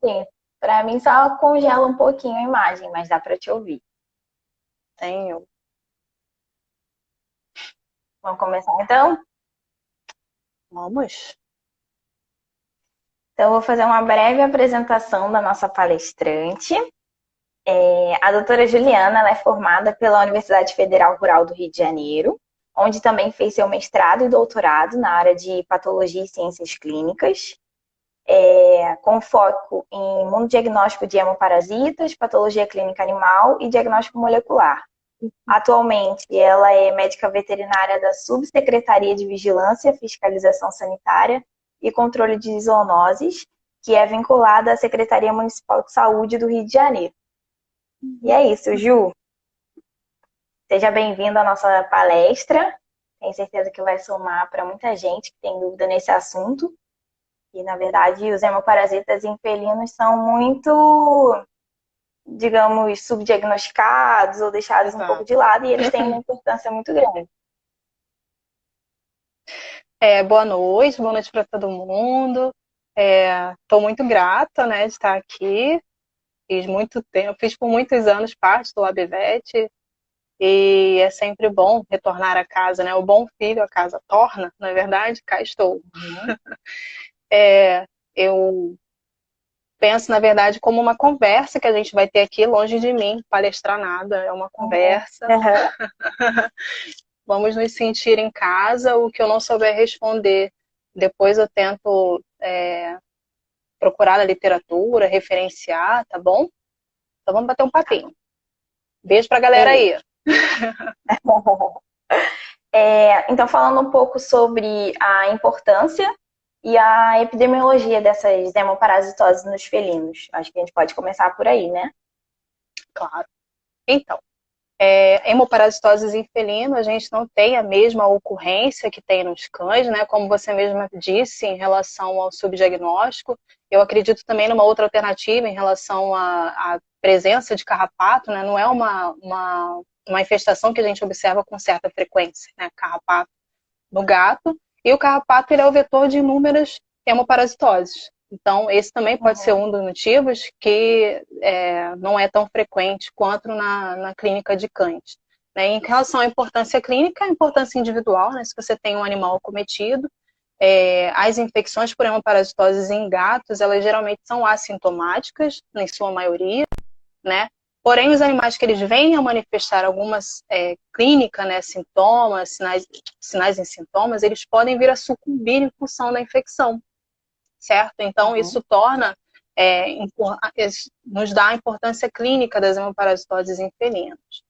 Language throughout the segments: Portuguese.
Sim, para mim só congela um pouquinho a imagem, mas dá para te ouvir. Tenho. Vamos começar então? Vamos. Então, eu vou fazer uma breve apresentação da nossa palestrante. A doutora Juliana, ela é formada pela Universidade Federal Rural do Rio de Janeiro, onde também fez seu mestrado e doutorado na área de patologia e ciências clínicas, com foco em imunodiagnóstico de hemoparasitas, patologia clínica animal e diagnóstico molecular. Atualmente, ela é médica veterinária da Subsecretaria de Vigilância, Fiscalização Sanitária e Controle de Zoonoses, que é vinculada à Secretaria Municipal de Saúde do Rio de Janeiro. E é isso, Ju. Seja bem-vindo à nossa palestra. Tenho certeza que vai somar para muita gente que tem dúvida nesse assunto. E, na verdade, os hemoparasitas em felinos são muito, digamos, subdiagnosticados ou deixados um pouco Exato. de lado e eles têm uma importância muito grande. Boa noite para todo mundo. Estou muito grata, né, de estar aqui. Fiz muito tempo, fiz por muitos anos parte do LabVet e é sempre bom retornar a casa, né? O bom filho a casa torna, não é verdade? Cá estou. Uhum. Eu penso, na verdade, como uma conversa que a gente vai ter aqui, longe de mim, palestrar nada, é uma Uhum. conversa. Vamos nos sentir em casa. O que eu não souber responder, depois eu tento procurar na literatura, referenciar, tá bom? Então vamos bater um papinho. Beijo pra galera Beleza. aí. Então, falando um pouco sobre a importância e a epidemiologia dessas hemoparasitoses nos felinos. Acho que a gente pode começar por aí, né? Claro. Então, hemoparasitoses em felino, a gente não tem a mesma ocorrência que tem nos cães, né? Como você mesma disse, em relação ao subdiagnóstico. Eu acredito também numa outra alternativa em relação à presença de carrapato, né? Não é uma infestação que a gente observa com certa frequência, né? Carrapato no gato. E o carrapato ele é o vetor de inúmeras hemoparasitoses. Então, esse também pode ser Uhum. um dos motivos que não é tão frequente quanto na clínica de cães. Né? Em relação à importância clínica, a importância individual, né? Se você tem um animal acometido, as infecções por hemoparasitoses em gatos, elas geralmente são assintomáticas, em sua maioria, né? Porém, os animais que eles venham a manifestar algumas clínica, né, sintomas, sinais e sintomas, eles podem vir a sucumbir em função da infecção, certo? Então, Uhum. isso torna, nos dá a importância clínica das hemoparasitoses em felinos,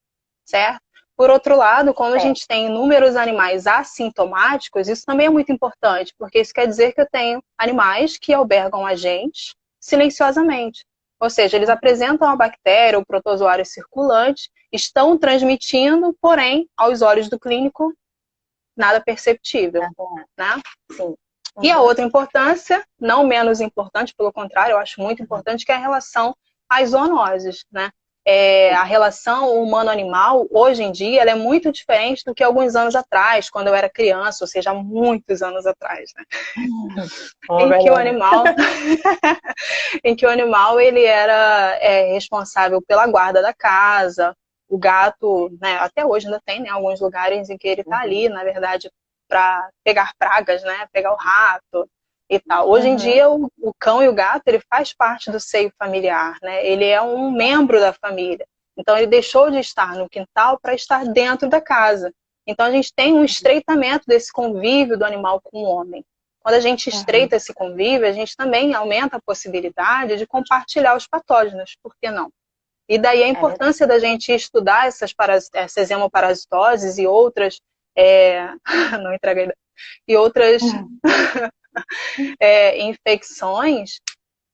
certo? Por outro lado, quando a É, gente tem inúmeros animais assintomáticos, isso também é muito importante, porque isso quer dizer que eu tenho animais que albergam agentes silenciosamente. Ou seja, eles apresentam a bactéria, o protozoário circulante, estão transmitindo, porém, aos olhos do clínico, nada perceptível, uhum. né? Sim. E a Uhum. outra importância, não menos importante, pelo contrário, eu acho muito importante, que é a relação às zoonoses, né? A relação humano-animal, hoje em dia, ela é muito diferente do que alguns anos atrás, quando eu era criança, ou seja, há muitos anos atrás, né? É Em que o verdade. animal, em que o animal ele era responsável pela guarda da casa, o gato, né, até hoje ainda tem, né, alguns lugares em que ele está Uhum. ali, na verdade, para pegar pragas, né, pegar o rato e tal. Hoje em Uhum. dia o cão e o gato ele faz parte do seio familiar, né? Ele é um membro da família. Então ele deixou de estar no quintal para estar dentro da casa. Então a gente tem um estreitamento desse convívio do animal com o homem. Quando a gente Uhum. estreita esse convívio, a gente também aumenta a possibilidade de compartilhar os patógenos, por que não? E daí a É verdade. importância da gente estudar essas hemoparasitoses e outras, não entreguei, e outras Uhum. infecções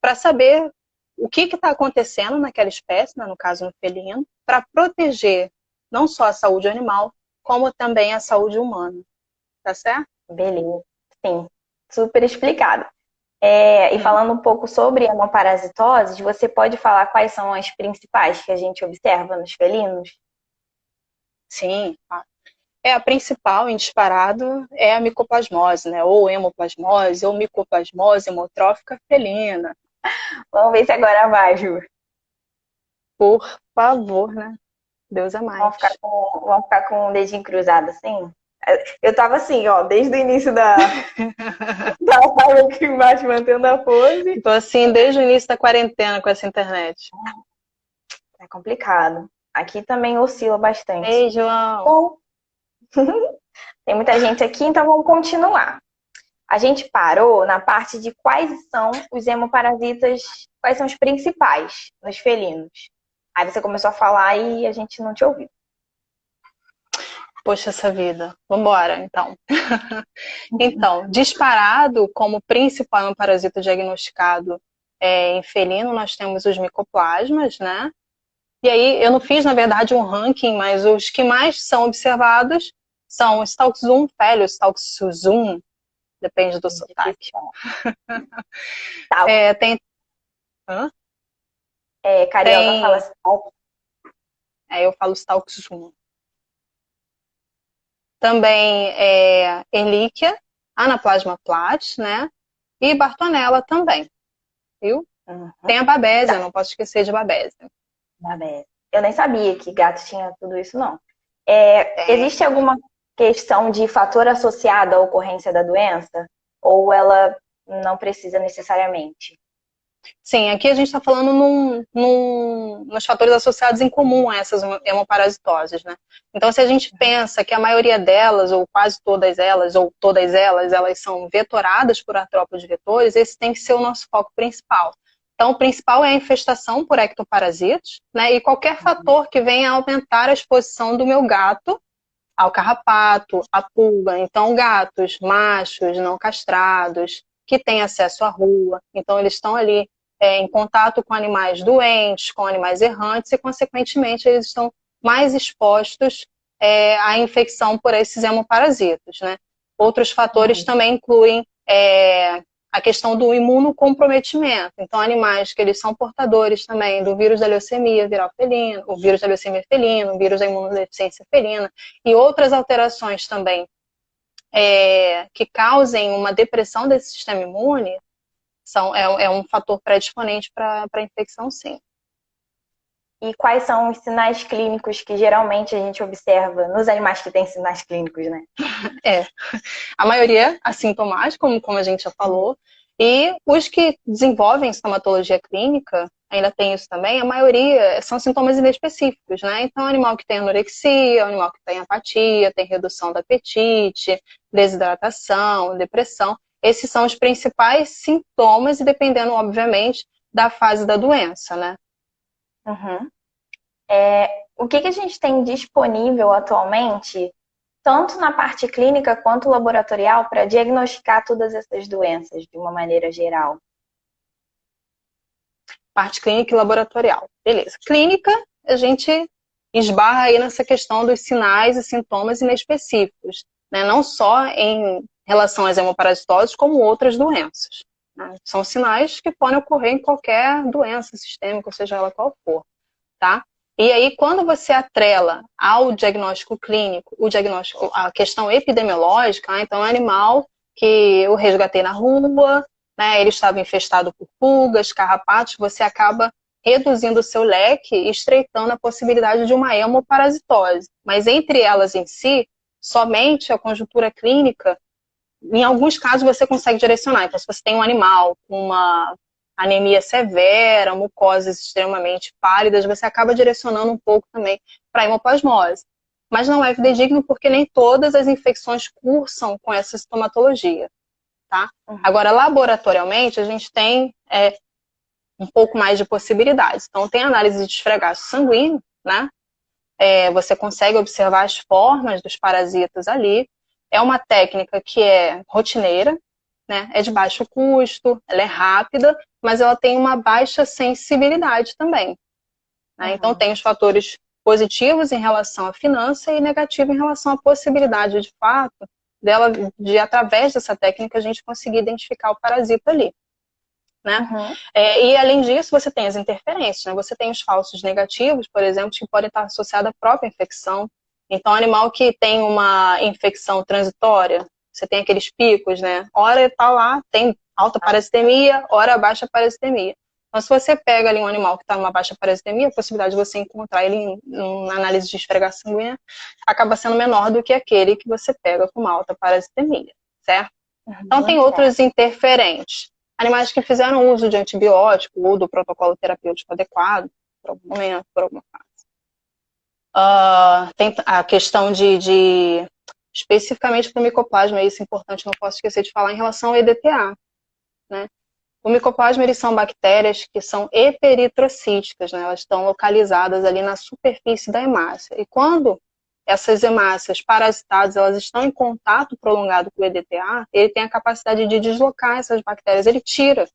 para saber o que está acontecendo naquela espécie, né, no caso no felino, para proteger não só a saúde animal, como também a saúde humana, tá certo? Beleza. Sim. Super explicado. E Hum, falando um pouco sobre hemoparasitoses, você pode falar quais são as principais que a gente observa nos felinos? sim, a principal, em disparado, é a micoplasmose, né? Ou hemoplasmose, ou micoplasmose hemotrófica felina. Vamos ver se agora vai, Ju. Por favor, né? Deus é Vamos mais. ficar vamos ficar com o dedinho cruzado assim? Eu tava assim, ó, desde o início da live aqui embaixo, mantendo a pose. Tô assim desde o início da quarentena com essa internet. É complicado. Aqui também oscila bastante. Ei, João. Bom, tem muita gente aqui, então vamos continuar. A gente parou na parte de quais são os hemoparasitas, quais são os principais nos felinos. Aí você começou a falar e a gente não te ouviu. Poxa, essa vida. Vambora, então. Então, disparado como principal parasita diagnosticado em felino, nós temos os micoplasmas, né? E aí, eu não fiz, na verdade, um ranking, mas os que mais são observados são o Stalkzum, Felius, Stalkzum, depende do sotaque. Tá. Tem... Hã? Carioca Tem... fala assim. eu falo Stalkzum. Também Ehrlichia, Anaplasma plat, né? E Bartonella também, viu? Uhum. Tem a Babésia, não posso esquecer de Babésia. Eu nem sabia que gato tinha tudo isso, não. Existe alguma questão de fator associado à ocorrência da doença? Ou ela não precisa necessariamente? Sim, aqui a gente está falando nos fatores associados em comum a essas hemoparasitoses, né? Então, se a gente pensa que a maioria delas, ou quase todas elas, elas são vetoradas por artrópodes vetores, esse tem que ser o nosso foco principal. Então, o principal é a infestação por ectoparasitos, né? E qualquer fator que venha aumentar a exposição do meu gato ao carrapato, à pulga. Então, gatos, machos, não castrados, que têm acesso à rua. Então, eles estão ali em contato com animais doentes, com animais errantes, e, consequentemente, eles estão mais expostos à infecção por esses hemoparasitas, né? Outros fatores também incluem a questão do imunocomprometimento. Então, animais que eles são portadores também do vírus da leucemia viral felina, o vírus da leucemia felina, o vírus da imunodeficiência felina, e outras alterações também que causem uma depressão desse sistema imune, é um fator predisponente para a infecção, sim. E quais são os sinais clínicos que geralmente a gente observa nos animais que têm sinais clínicos, né? A maioria assintomática, como a gente já falou, e os que desenvolvem estomatologia clínica, ainda tem isso também, a maioria são sintomas inespecíficos, né? Então, animal que tem anorexia, animal que tem apatia, tem redução do apetite, desidratação, depressão. Esses são os principais sintomas, e dependendo, obviamente, da fase da doença, né? Uhum. O que a gente tem disponível atualmente, tanto na parte clínica quanto laboratorial, para diagnosticar todas essas doenças de uma maneira geral? Parte clínica e laboratorial. Beleza. Clínica, a gente esbarra aí nessa questão dos sinais e sintomas inespecíficos, né? Não só em relação às hemoparasitoses, como outras doenças, né? São sinais que podem ocorrer em qualquer doença sistêmica, seja ela qual for, tá? E aí, quando você atrela ao diagnóstico clínico, a questão epidemiológica, então é um animal que eu resgatei na rua, né, ele estava infestado por pulgas, carrapatos, você acaba reduzindo o seu leque e estreitando a possibilidade de uma hemoparasitose. Mas entre elas em si, somente a conjuntura clínica, em alguns casos você consegue direcionar. Então, se você tem um animal com uma anemia severa, mucosas extremamente pálidas, você acaba direcionando um pouco também para a hemoplasmose. Mas não é fidedigno porque nem todas as infecções cursam com essa sintomatologia, tá? Agora, laboratorialmente, a gente tem um pouco mais de possibilidades. Então, tem análise de esfregaço sanguíneo, né? Você consegue observar as formas dos parasitas ali. É uma técnica que é rotineira, né? É de baixo custo, ela é rápida, mas ela tem uma baixa sensibilidade também, né? Então, tem os fatores positivos em relação à finança e negativos em relação à possibilidade, de fato, dela, de através dessa técnica, a gente conseguir identificar o parasita ali, né? E, além disso, você tem as interferências, né? Você tem os falsos negativos, por exemplo, que podem estar associados à própria infecção. Então, animal que tem uma infecção transitória, você tem aqueles picos, né? Hora está lá, tem alta parasitemia, hora baixa parasitemia. Então, se você pega ali um animal que está numa baixa parasitemia, a possibilidade de você encontrar ele na análise de esfregar sanguínea acaba sendo menor do que aquele que você pega com uma alta parasitemia, certo? Então, tem outros interferentes. Animais que fizeram uso de antibiótico ou do protocolo terapêutico adequado, por algum momento, por alguma fase. Tem a questão especificamente para o micoplasma, isso é importante, não posso esquecer de falar em relação ao EDTA, né? O micoplasma, eles são bactérias que são eperitrocíticas, né? Elas estão localizadas ali na superfície da hemácia. E quando essas hemácias parasitadas, elas estão em contato prolongado com o EDTA, ele tem a capacidade de deslocar essas bactérias, ele tira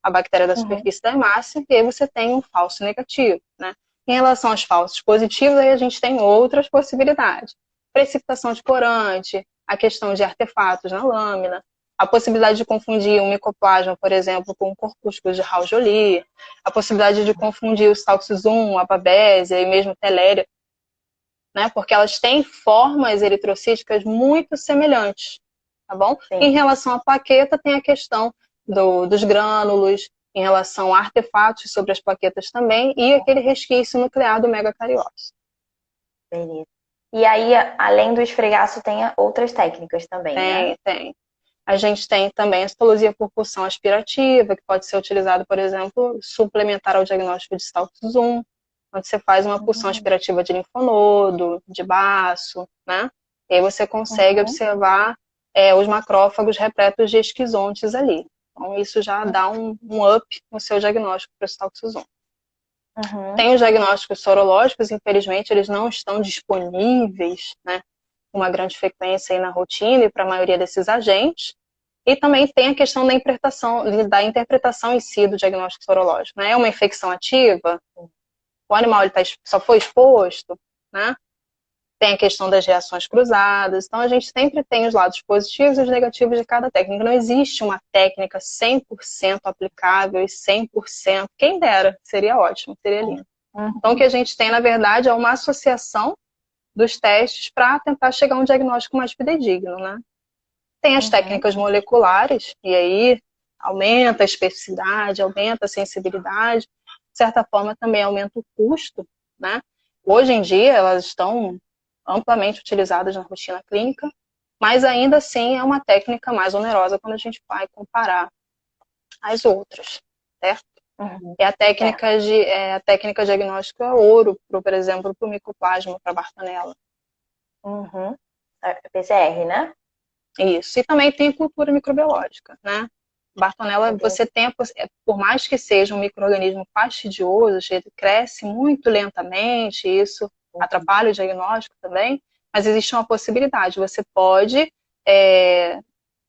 a bactéria da superfície da hemácia e aí você tem um falso negativo, né? Em relação aos falsos positivos, aí a gente tem outras possibilidades. Precipitação de corante, a questão de artefatos na lâmina, a possibilidade de confundir um micoplasma, por exemplo, com um corpúsculo de Raugeoli, a possibilidade de confundir os Salxizum, a Babésia e mesmo Teléria, né? Porque elas têm formas eritrocíticas muito semelhantes, tá bom? Sim. Em relação à plaqueta, tem a questão dos grânulos, em relação a artefatos sobre as plaquetas também, e aquele resquício nuclear do megacariose. Beleza. E aí, além do esfregaço, tem outras técnicas também, né? Tem. A gente tem também a citologia por pulsão aspirativa, que pode ser utilizado, por exemplo, suplementar ao diagnóstico de Salxizum, onde você faz uma pulsão aspirativa de linfonodo, de baço, né? E aí você consegue observar os macrófagos repletos de esquizontes ali. Então, isso já dá um up no seu diagnóstico para o Salxizum. Tem os diagnósticos sorológicos, infelizmente, eles não estão disponíveis, né, com uma grande frequência aí na rotina e para a maioria desses agentes. E também tem a questão da interpretação em si do diagnóstico sorológico, né? É uma infecção ativa? O animal ele só foi exposto, né? Tem a questão das reações cruzadas. Então, a gente sempre tem os lados positivos e os negativos de cada técnica. Não existe uma técnica 100% aplicável e 100%. Quem dera, seria ótimo, seria lindo. Então, o que a gente tem, na verdade, é uma associação dos testes para tentar chegar a um diagnóstico mais fidedigno, né? Tem as técnicas moleculares, e aí aumenta a especificidade, aumenta a sensibilidade. De certa forma, também aumenta o custo, né? Hoje em dia, elas estão amplamente utilizadas na rotina clínica, mas ainda assim é uma técnica mais onerosa quando a gente vai comparar as outras, certo? É a técnica diagnóstica ouro, por exemplo, para o micoplasma, para a Bartonella. PCR, né? Isso. E também tem cultura microbiológica, né? Bartonella, você tem, por mais que seja um micro-organismo fastidioso, ele cresce muito lentamente, isso atrapalha o diagnóstico também, mas existe uma possibilidade. Você pode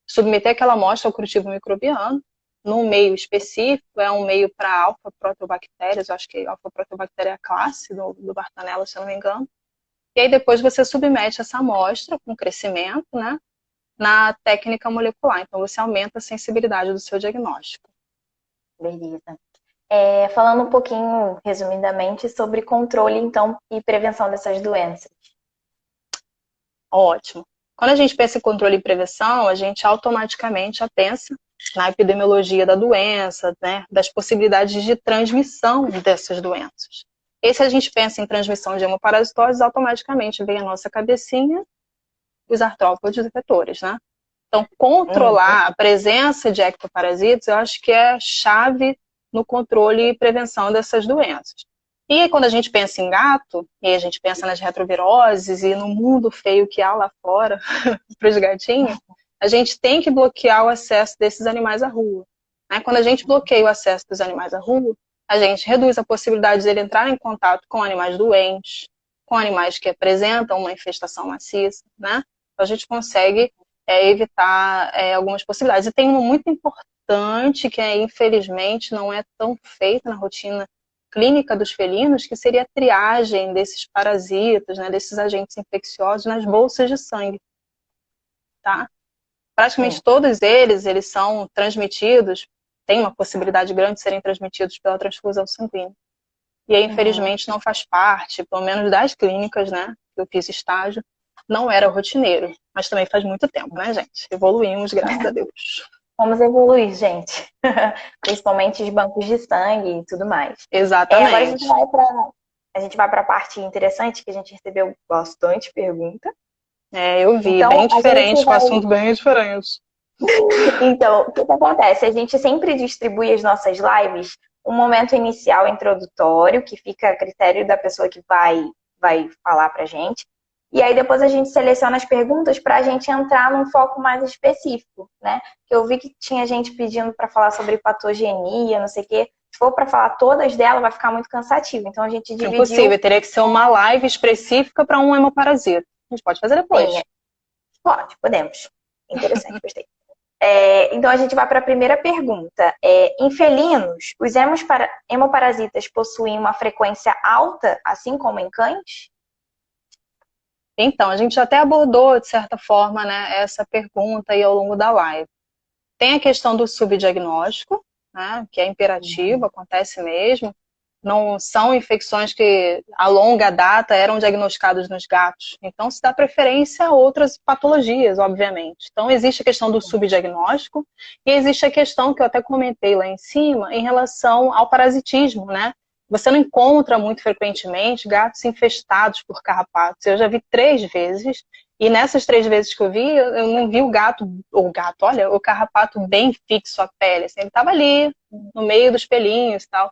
submeter aquela amostra ao cultivo microbiano, num meio específico, é um meio para alfa-proteobactérias, eu acho que alfa-proteobactéria é a classe do Bartonella, se eu não me engano. E aí depois você submete essa amostra com crescimento, né, na técnica molecular. Então você aumenta a sensibilidade do seu diagnóstico. Beleza. Falando um pouquinho, resumidamente, sobre controle, então, e prevenção dessas doenças. Ótimo. Quando a gente pensa em controle e prevenção, a gente automaticamente já pensa na epidemiologia da doença, né, das possibilidades de transmissão dessas doenças. E se a gente pensa em transmissão de hemoparasitoses, automaticamente vem à nossa cabecinha os artrópodes vetores, né? Então, controlar a presença de ectoparasitas, eu acho que é chave no controle e prevenção dessas doenças. E quando a gente pensa em gato, e a gente pensa nas retroviroses e no mundo feio que há lá fora para os gatinhos, a gente tem que bloquear o acesso desses animais à rua, né? Quando a gente bloqueia o acesso dos animais à rua, a gente reduz a possibilidade de ele entrar em contato com animais doentes, com animais que apresentam uma infestação maciça, né? Então, a gente consegue evitar algumas possibilidades. E tem uma muito importante que, infelizmente, não é tão feita na rotina clínica dos felinos, que seria a triagem desses parasitas, né, desses agentes infecciosos nas bolsas de sangue. Tá? Praticamente todos eles são transmitidos, tem uma possibilidade grande de serem transmitidos pela transfusão sanguínea. E aí, infelizmente, não faz parte, pelo menos das clínicas, né, que eu fiz estágio, não era rotineiro, mas também faz muito tempo, né, gente? Evoluímos, graças a Deus. Vamos evoluir, gente. Principalmente os bancos de sangue e tudo mais. Agora Exatamente. a gente vai para a parte interessante, que a gente recebeu bastante pergunta. Eu vi, Então, bem a gente diferente, com vai. assunto bem diferente. Então, o que que acontece? A gente sempre distribui as nossas lives um momento inicial introdutório, que fica a critério da pessoa que vai falar pra gente. E aí depois a gente seleciona as perguntas para a gente entrar num foco mais específico, né? Que eu vi que tinha gente pedindo para falar sobre patogenia, não sei o quê. Se for para falar todas delas, vai ficar muito cansativo. Então a gente É impossível, dividiu. teria que ser uma live específica para um hemoparasita. A gente pode fazer depois. Sim, podemos. Interessante, gostei. Então a gente vai para a primeira pergunta. Em felinos, os hemoparasitas possuem uma frequência alta, assim como em cães? Então, a gente até abordou, de certa forma, né, essa pergunta aí ao longo da live. Tem a questão do subdiagnóstico, né, que é imperativo, acontece mesmo. Não são infecções que a longa data eram diagnosticadas nos gatos. Então, se dá preferência a outras patologias, obviamente. Então, existe a questão do subdiagnóstico e existe a questão que eu até comentei lá em cima em relação ao parasitismo, né? Você não encontra muito frequentemente gatos infestados por carrapatos. Eu já vi 3 vezes e nessas 3 vezes que eu vi, eu não vi olha, o carrapato bem fixo à pele. Assim, ele estava ali, no meio dos pelinhos e tal.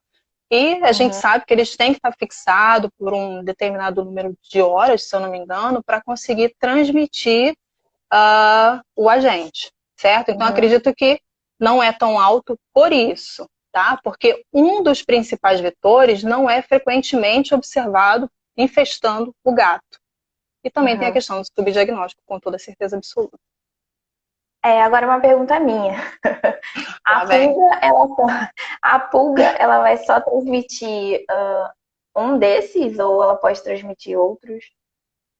E a gente sabe que eles têm que estar fixados por um determinado número de horas, se eu não me engano, para conseguir transmitir o agente, certo? Então, acredito que não é tão alto por isso, tá? Porque um dos principais vetores não é frequentemente observado infestando o gato. E também tem a questão do subdiagnóstico, com toda certeza absoluta. Agora uma pergunta minha. Lá vem. A pulga, ela vai só transmitir um desses ou ela pode transmitir outros?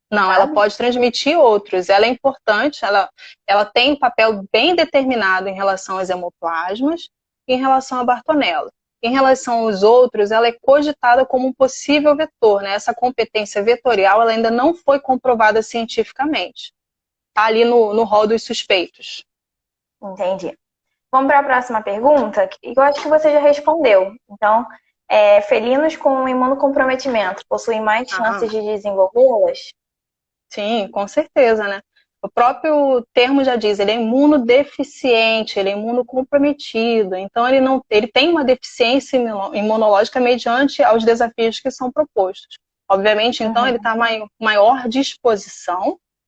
Não, ela Sabe? pode transmitir outros. Ela é importante, ela tem um papel bem determinado em relação aos hemoplasmas e em relação à Bartonella. Em relação aos outros, ela é cogitada como um possível vetor, né? Essa competência vetorial ela ainda não foi comprovada cientificamente. Está ali no rol dos suspeitos. Entendi. Vamos para a próxima pergunta, que eu acho que você já respondeu. Então, felinos com imunocomprometimento possuem mais chances de desenvolvê-las? Sim, com certeza, né? O próprio termo já diz, ele é imunodeficiente, ele é imunocomprometido, então ele tem uma deficiência imunológica mediante aos desafios que são propostos. Obviamente, então, ele está maior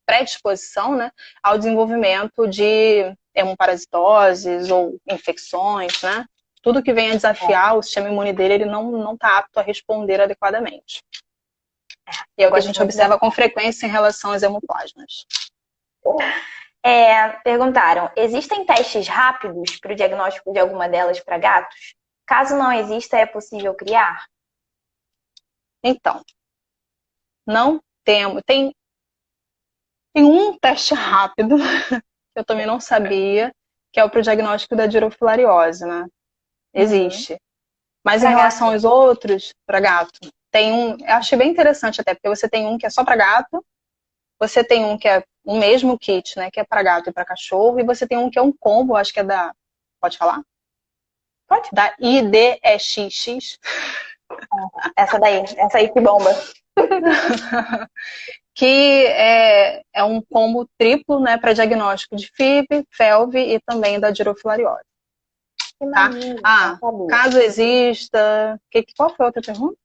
predisposição, né, ao desenvolvimento de hemoparasitoses ou infecções, né? Tudo que venha desafiar o sistema imune dele, ele não está apto a responder adequadamente. E é o que a gente observa com frequência em relação às hemoplasmas. Perguntaram, existem testes rápidos para o diagnóstico de alguma delas para gatos? Caso não exista, é possível criar? Então, não temos. Tem um teste rápido, que eu também não sabia, que é o para o diagnóstico da dirofilariose, né? Existe. Mas em relação aos outros, para gato, tem um. Eu achei bem interessante até, porque você tem um que é só para gato, você tem um que é o mesmo kit, né? Que é para gato e para cachorro, e você tem um que é um combo, acho que é da. Pode falar? Pode. Da IDEXX. Essa aí que bomba. Que é um combo triplo, né, para diagnóstico de FIV, FeLV e também da dirofilariose. Tá? Caso exista... Qual foi a outra pergunta?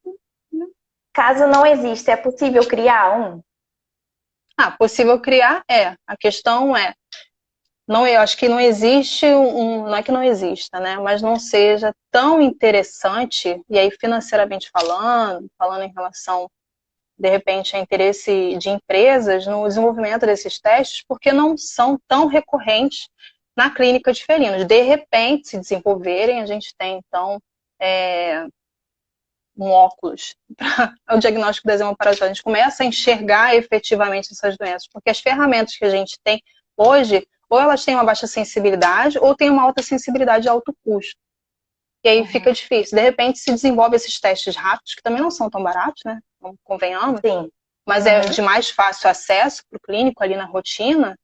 Caso não exista, é possível criar um? Possível criar A questão é, eu acho que não existe não é que não exista, né? Mas não seja tão interessante, e aí financeiramente falando em relação, de repente, a interesse de empresas no desenvolvimento desses testes, porque não são tão recorrentes na clínica de felinos. De repente, se desenvolverem, a gente tem, então, um óculos para o diagnóstico das hemoparasitoses. A gente começa a enxergar efetivamente essas doenças, porque as ferramentas que a gente tem hoje, ou elas têm uma baixa sensibilidade, ou têm uma alta sensibilidade de alto custo. E aí fica difícil. De repente se desenvolve esses testes rápidos, que também não são tão baratos, né? Convenhamos. Sim. Mas é de mais fácil acesso para o clínico ali na rotina.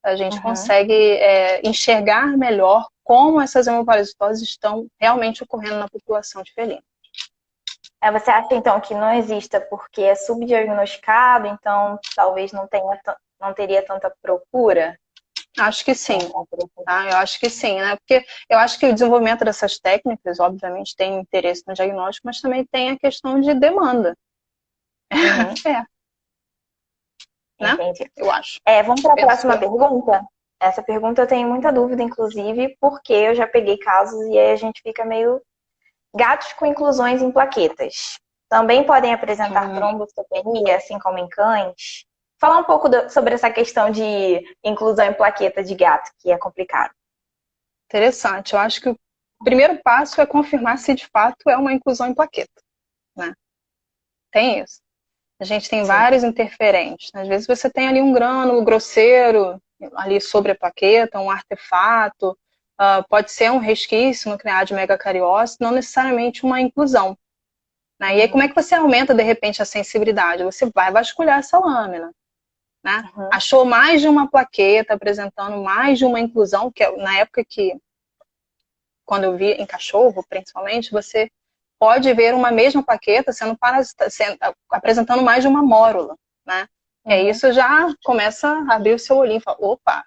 a gente Uhum. consegue enxergar melhor como essas hemoparasitoses estão realmente ocorrendo na população de felinos. Você acha, então, que não exista porque é subdiagnosticado, então talvez não teria tanta procura? Acho que sim, tá? Eu acho que sim, né? Porque eu acho que o desenvolvimento dessas técnicas, obviamente, tem interesse no diagnóstico, mas também tem a questão de demanda. Uhum. Né? Entendi. Eu acho. Vamos para a Penso próxima eu. pergunta? Essa pergunta eu tenho muita dúvida, inclusive, porque eu já peguei casos e aí a gente fica meio gatos com inclusões em plaquetas. Também podem apresentar trombocitopenia, assim como em cães? Falar um pouco sobre essa questão de inclusão em plaqueta de gato, que é complicado. Interessante. Eu acho que o primeiro passo é confirmar se de fato é uma inclusão em plaqueta, né? Tem isso. A gente tem Sim. vários interferentes. Às vezes você tem ali um grânulo grosseiro ali sobre a plaqueta, um artefato, pode ser um resquício nuclear de megacariose, não necessariamente uma inclusão. Né? E aí como é que você aumenta, de repente, a sensibilidade? Você vai vasculhar essa lâmina. Né? Uhum. Achou mais de uma plaqueta apresentando mais de uma inclusão, que é na época que, quando eu vi em cachorro, principalmente, você pode ver uma mesma plaqueta apresentando mais de uma mórula, né? E aí isso já começa a abrir o seu olhinho e fala, opa,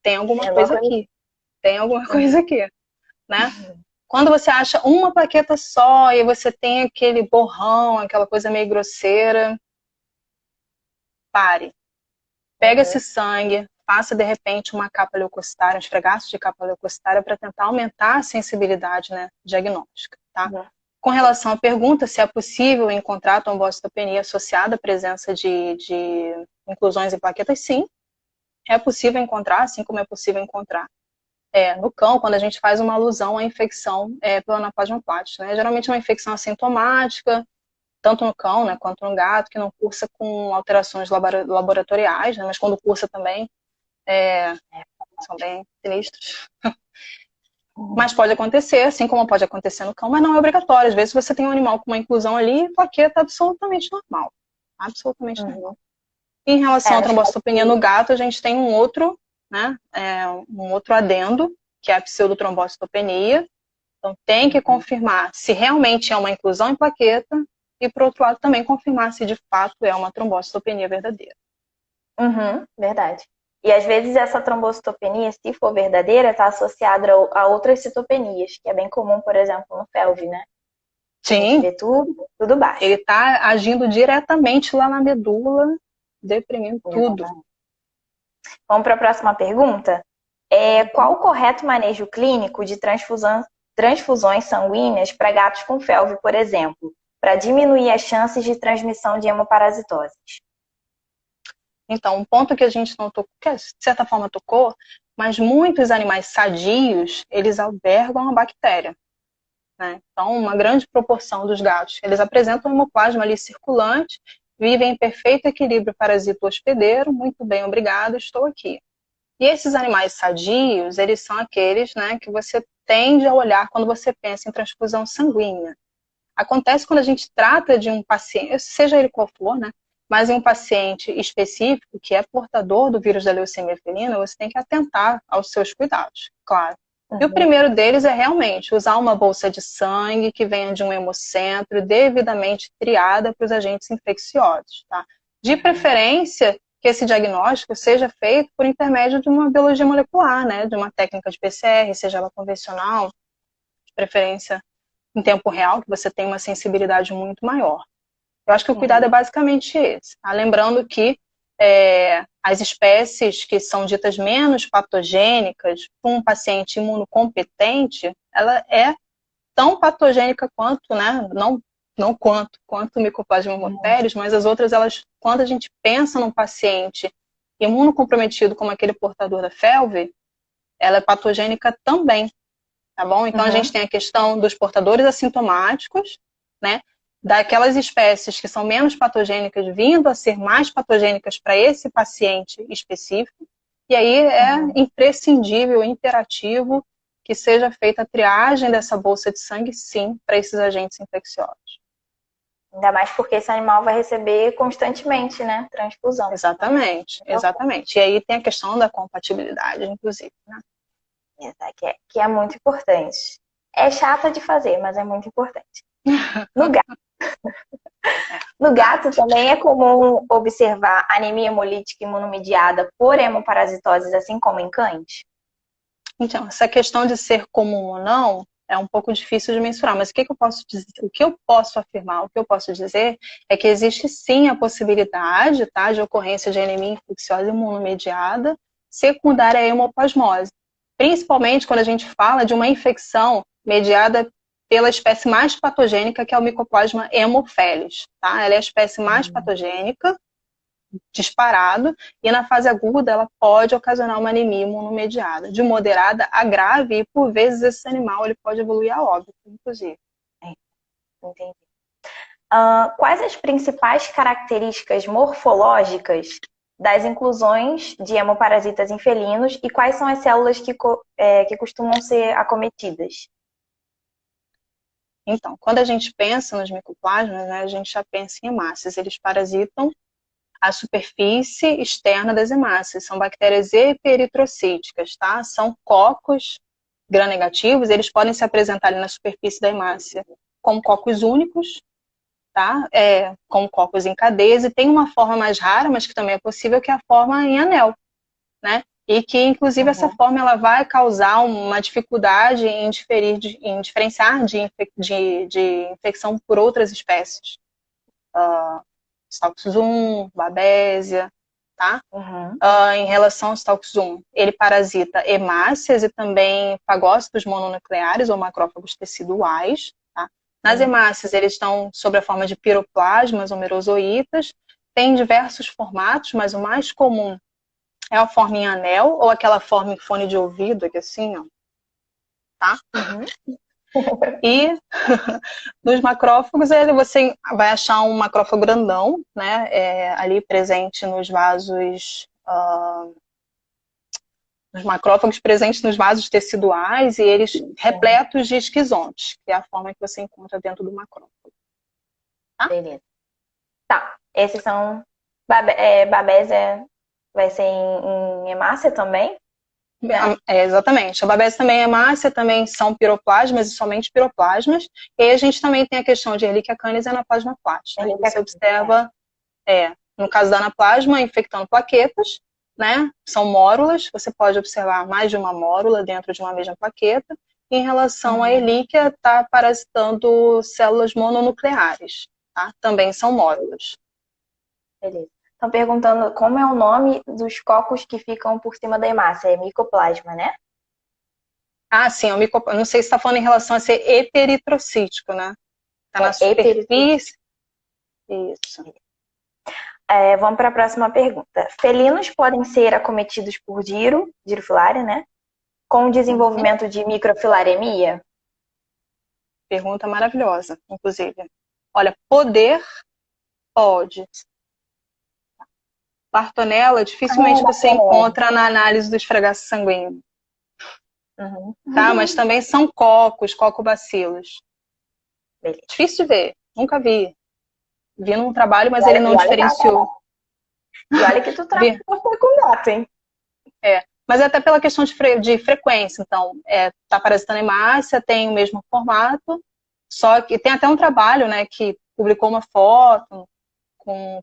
tem alguma coisa aqui, tem alguma coisa aqui, né? Quando você acha uma plaqueta só e você tem aquele borrão, aquela coisa meio grosseira, pare. Pega esse sangue, faça de repente uma capa leucocitária, um esfregaço de capa leucocitária para tentar aumentar a sensibilidade, né, diagnóstica, tá? Com relação à pergunta se é possível encontrar trombocitopenia associada à presença de inclusões em plaquetas, sim, é possível encontrar, assim como é possível encontrar no cão, quando a gente faz uma alusão à infecção pela Anaplasma platys, né? Geralmente é uma infecção assintomática, tanto no cão, né, quanto no gato, que não cursa com alterações laboratoriais, né, mas quando cursa também são bem sinistros. Mas pode acontecer, assim como pode acontecer no cão, mas não é obrigatório. Às vezes você tem um animal com uma inclusão ali e plaqueta absolutamente normal. Absolutamente normal. E em relação à trombocitopenia no gato, a gente tem um outro, né, um outro adendo, que é a pseudotrombocitopenia. Então tem que confirmar se realmente é uma inclusão em plaqueta e, por outro lado, também confirmar se de fato é uma trombocitopenia verdadeira. Verdade. E às vezes essa trombocitopenia, se for verdadeira, está associada a outras citopenias, que é bem comum, por exemplo, no FeLV, né? Sim. A gente vê tudo baixo. Ele está agindo diretamente lá na medula, deprimindo tudo. Vamos para a próxima pergunta? Qual o correto manejo clínico de transfusões sanguíneas para gatos com FeLV, por exemplo, para diminuir as chances de transmissão de hemoparasitoses? Então, um ponto que a gente não tocou, que de certa forma tocou, mas muitos animais sadios, eles albergam a bactéria. Né? Então, uma grande proporção dos gatos, eles apresentam hemoplasma ali circulante, vivem em perfeito equilíbrio parasito-hospedeiro, muito bem, obrigado, estou aqui. E esses animais sadios, eles são aqueles, né, que você tende a olhar quando você pensa em transfusão sanguínea. Acontece quando a gente trata de um paciente, seja ele qual for, né, mas em um paciente específico que é portador do vírus da leucemia felina, você tem que atentar aos seus cuidados, claro. E o primeiro deles é realmente usar uma bolsa de sangue que venha de um hemocentro devidamente triada para os agentes infecciosos, tá? De preferência, que esse diagnóstico seja feito por intermédio de uma biologia molecular, né? De uma técnica de PCR, seja ela convencional, de preferência em tempo real, que você tem uma sensibilidade muito maior. Eu acho que o cuidado é basicamente esse. Tá? Lembrando que as espécies que são ditas menos patogênicas para um paciente imunocompetente, ela é tão patogênica quanto, né? Não quanto Mycoplasma moteris, mas as outras, elas, quando a gente pensa num paciente imunocomprometido como aquele portador da FeLV, ela é patogênica também, tá bom? Então a gente tem a questão dos portadores assintomáticos, né? Daquelas espécies que são menos patogênicas vindo a ser mais patogênicas para esse paciente específico, e aí é imprescindível, imperativo que seja feita a triagem dessa bolsa de sangue, sim, para esses agentes infecciosos. Ainda mais porque esse animal vai receber constantemente, né? Transfusão. Exatamente, exatamente. E aí tem a questão da compatibilidade, inclusive, né? Essa que é muito importante. É chata de fazer, mas é muito importante. No gato, no gato também é comum observar anemia hemolítica imunomediada por hemoparasitoses, assim como em cães? Então, essa questão de ser comum ou não é um pouco difícil de mensurar, mas o que eu posso dizer, o que eu posso afirmar, o que eu posso dizer é que existe sim a possibilidade, tá, de ocorrência de anemia infecciosa imunomediada secundária à hemoplasmose, principalmente quando a gente fala de uma infecção mediada pela espécie mais patogênica, que é o Mycoplasma haemophilus, tá? Ela é a espécie mais patogênica, disparado, e na fase aguda ela pode ocasionar uma anemia imunomediada, de moderada a grave, e por vezes esse animal ele pode evoluir a óbito, inclusive. Entendi. Quais as principais características morfológicas das inclusões de hemoparasitas em felinos e quais são as células que costumam ser acometidas? Então, quando a gente pensa nos micoplasmas, né, a gente já pensa em hemácias. Eles parasitam a superfície externa das hemácias. São bactérias eperitrocíticas, tá? São cocos gram-negativos, eles podem se apresentar ali na superfície da hemácia como cocos únicos, tá? Como cocos em cadeias, e tem uma forma mais rara, mas que também é possível, que é a forma em anel, né? E que, inclusive, essa forma ela vai causar uma dificuldade em diferenciar de infecção por outras espécies. Stalk-zoom, Babesia, tá? Em relação ao Stalk-zoom, ele parasita hemácias e também fagócitos mononucleares ou macrófagos teciduais, tá? Nas hemácias, eles estão sob a forma de piroplasmas ou merozoítas, tem diversos formatos, mas o mais comum é a forma em anel ou aquela forma em fone de ouvido, aqui assim, ó, tá? E nos macrófagos, você vai achar um macrófago grandão, né, ali presente nos vasos, nos macrófagos presentes nos vasos teciduais e eles repletos de esquizontes, que é a forma que você encontra dentro do macrófago. Tá? Beleza. Tá, esses são... Babésia vai ser em hemácia também? Né? Exatamente. A babésia também é hemácia, também são piroplasmas e somente piroplasmas. E aí a gente também tem a questão de Ehrlichia canis e Anaplasma flatus. Né? Você observa, no caso da anaplasma, infectando plaquetas, né? São mórulas, você pode observar mais de uma mórula dentro de uma mesma plaqueta. E em relação à Ehrlichia, está parasitando células mononucleares, tá? Também são mórulas. Beleza. Estão perguntando como é o nome dos cocos que ficam por cima da hemácia. É micoplasma, né? Ah, sim, não sei se está falando em relação a ser eperitrocítico, né? Está na superfície. Isso. Vamos para a próxima pergunta. Felinos podem ser acometidos por girofilária, né? Com o desenvolvimento de microfilaremia? Pergunta maravilhosa, inclusive. Olha, pode. Bartonella, dificilmente você encontra na análise do esfregaço sanguíneo. Tá? Mas também são cocobacilos. Difícil de ver, nunca vi. Vi num trabalho, mas ele não diferenciou. E olha que tu trabalha com gato, hein? Mas até pela questão de frequência. Então, tá parasitando hemácia, tem o mesmo formato, só que tem até um trabalho, né, que publicou uma foto com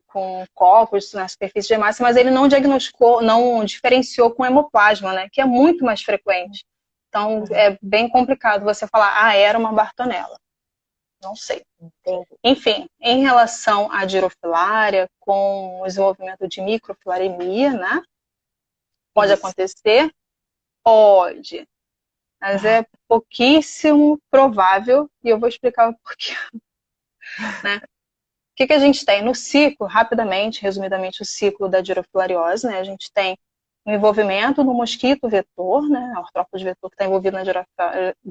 cocos na superfície de hemácia, mas ele não diagnosticou, não diferenciou com hemoplasma, né, que é muito mais frequente. Então, é bem complicado você falar, era uma Bartonella. Não sei. Enfim, em relação à girofilária, com o desenvolvimento de microfilaremia, né? Pode acontecer? Pode. Mas é pouquíssimo provável, e eu vou explicar o porquê. Né? O que a gente tem? No ciclo, rapidamente, resumidamente, o ciclo da girofilariose, né? A gente tem o envolvimento do mosquito vetor, né? O artrópode vetor que está envolvido na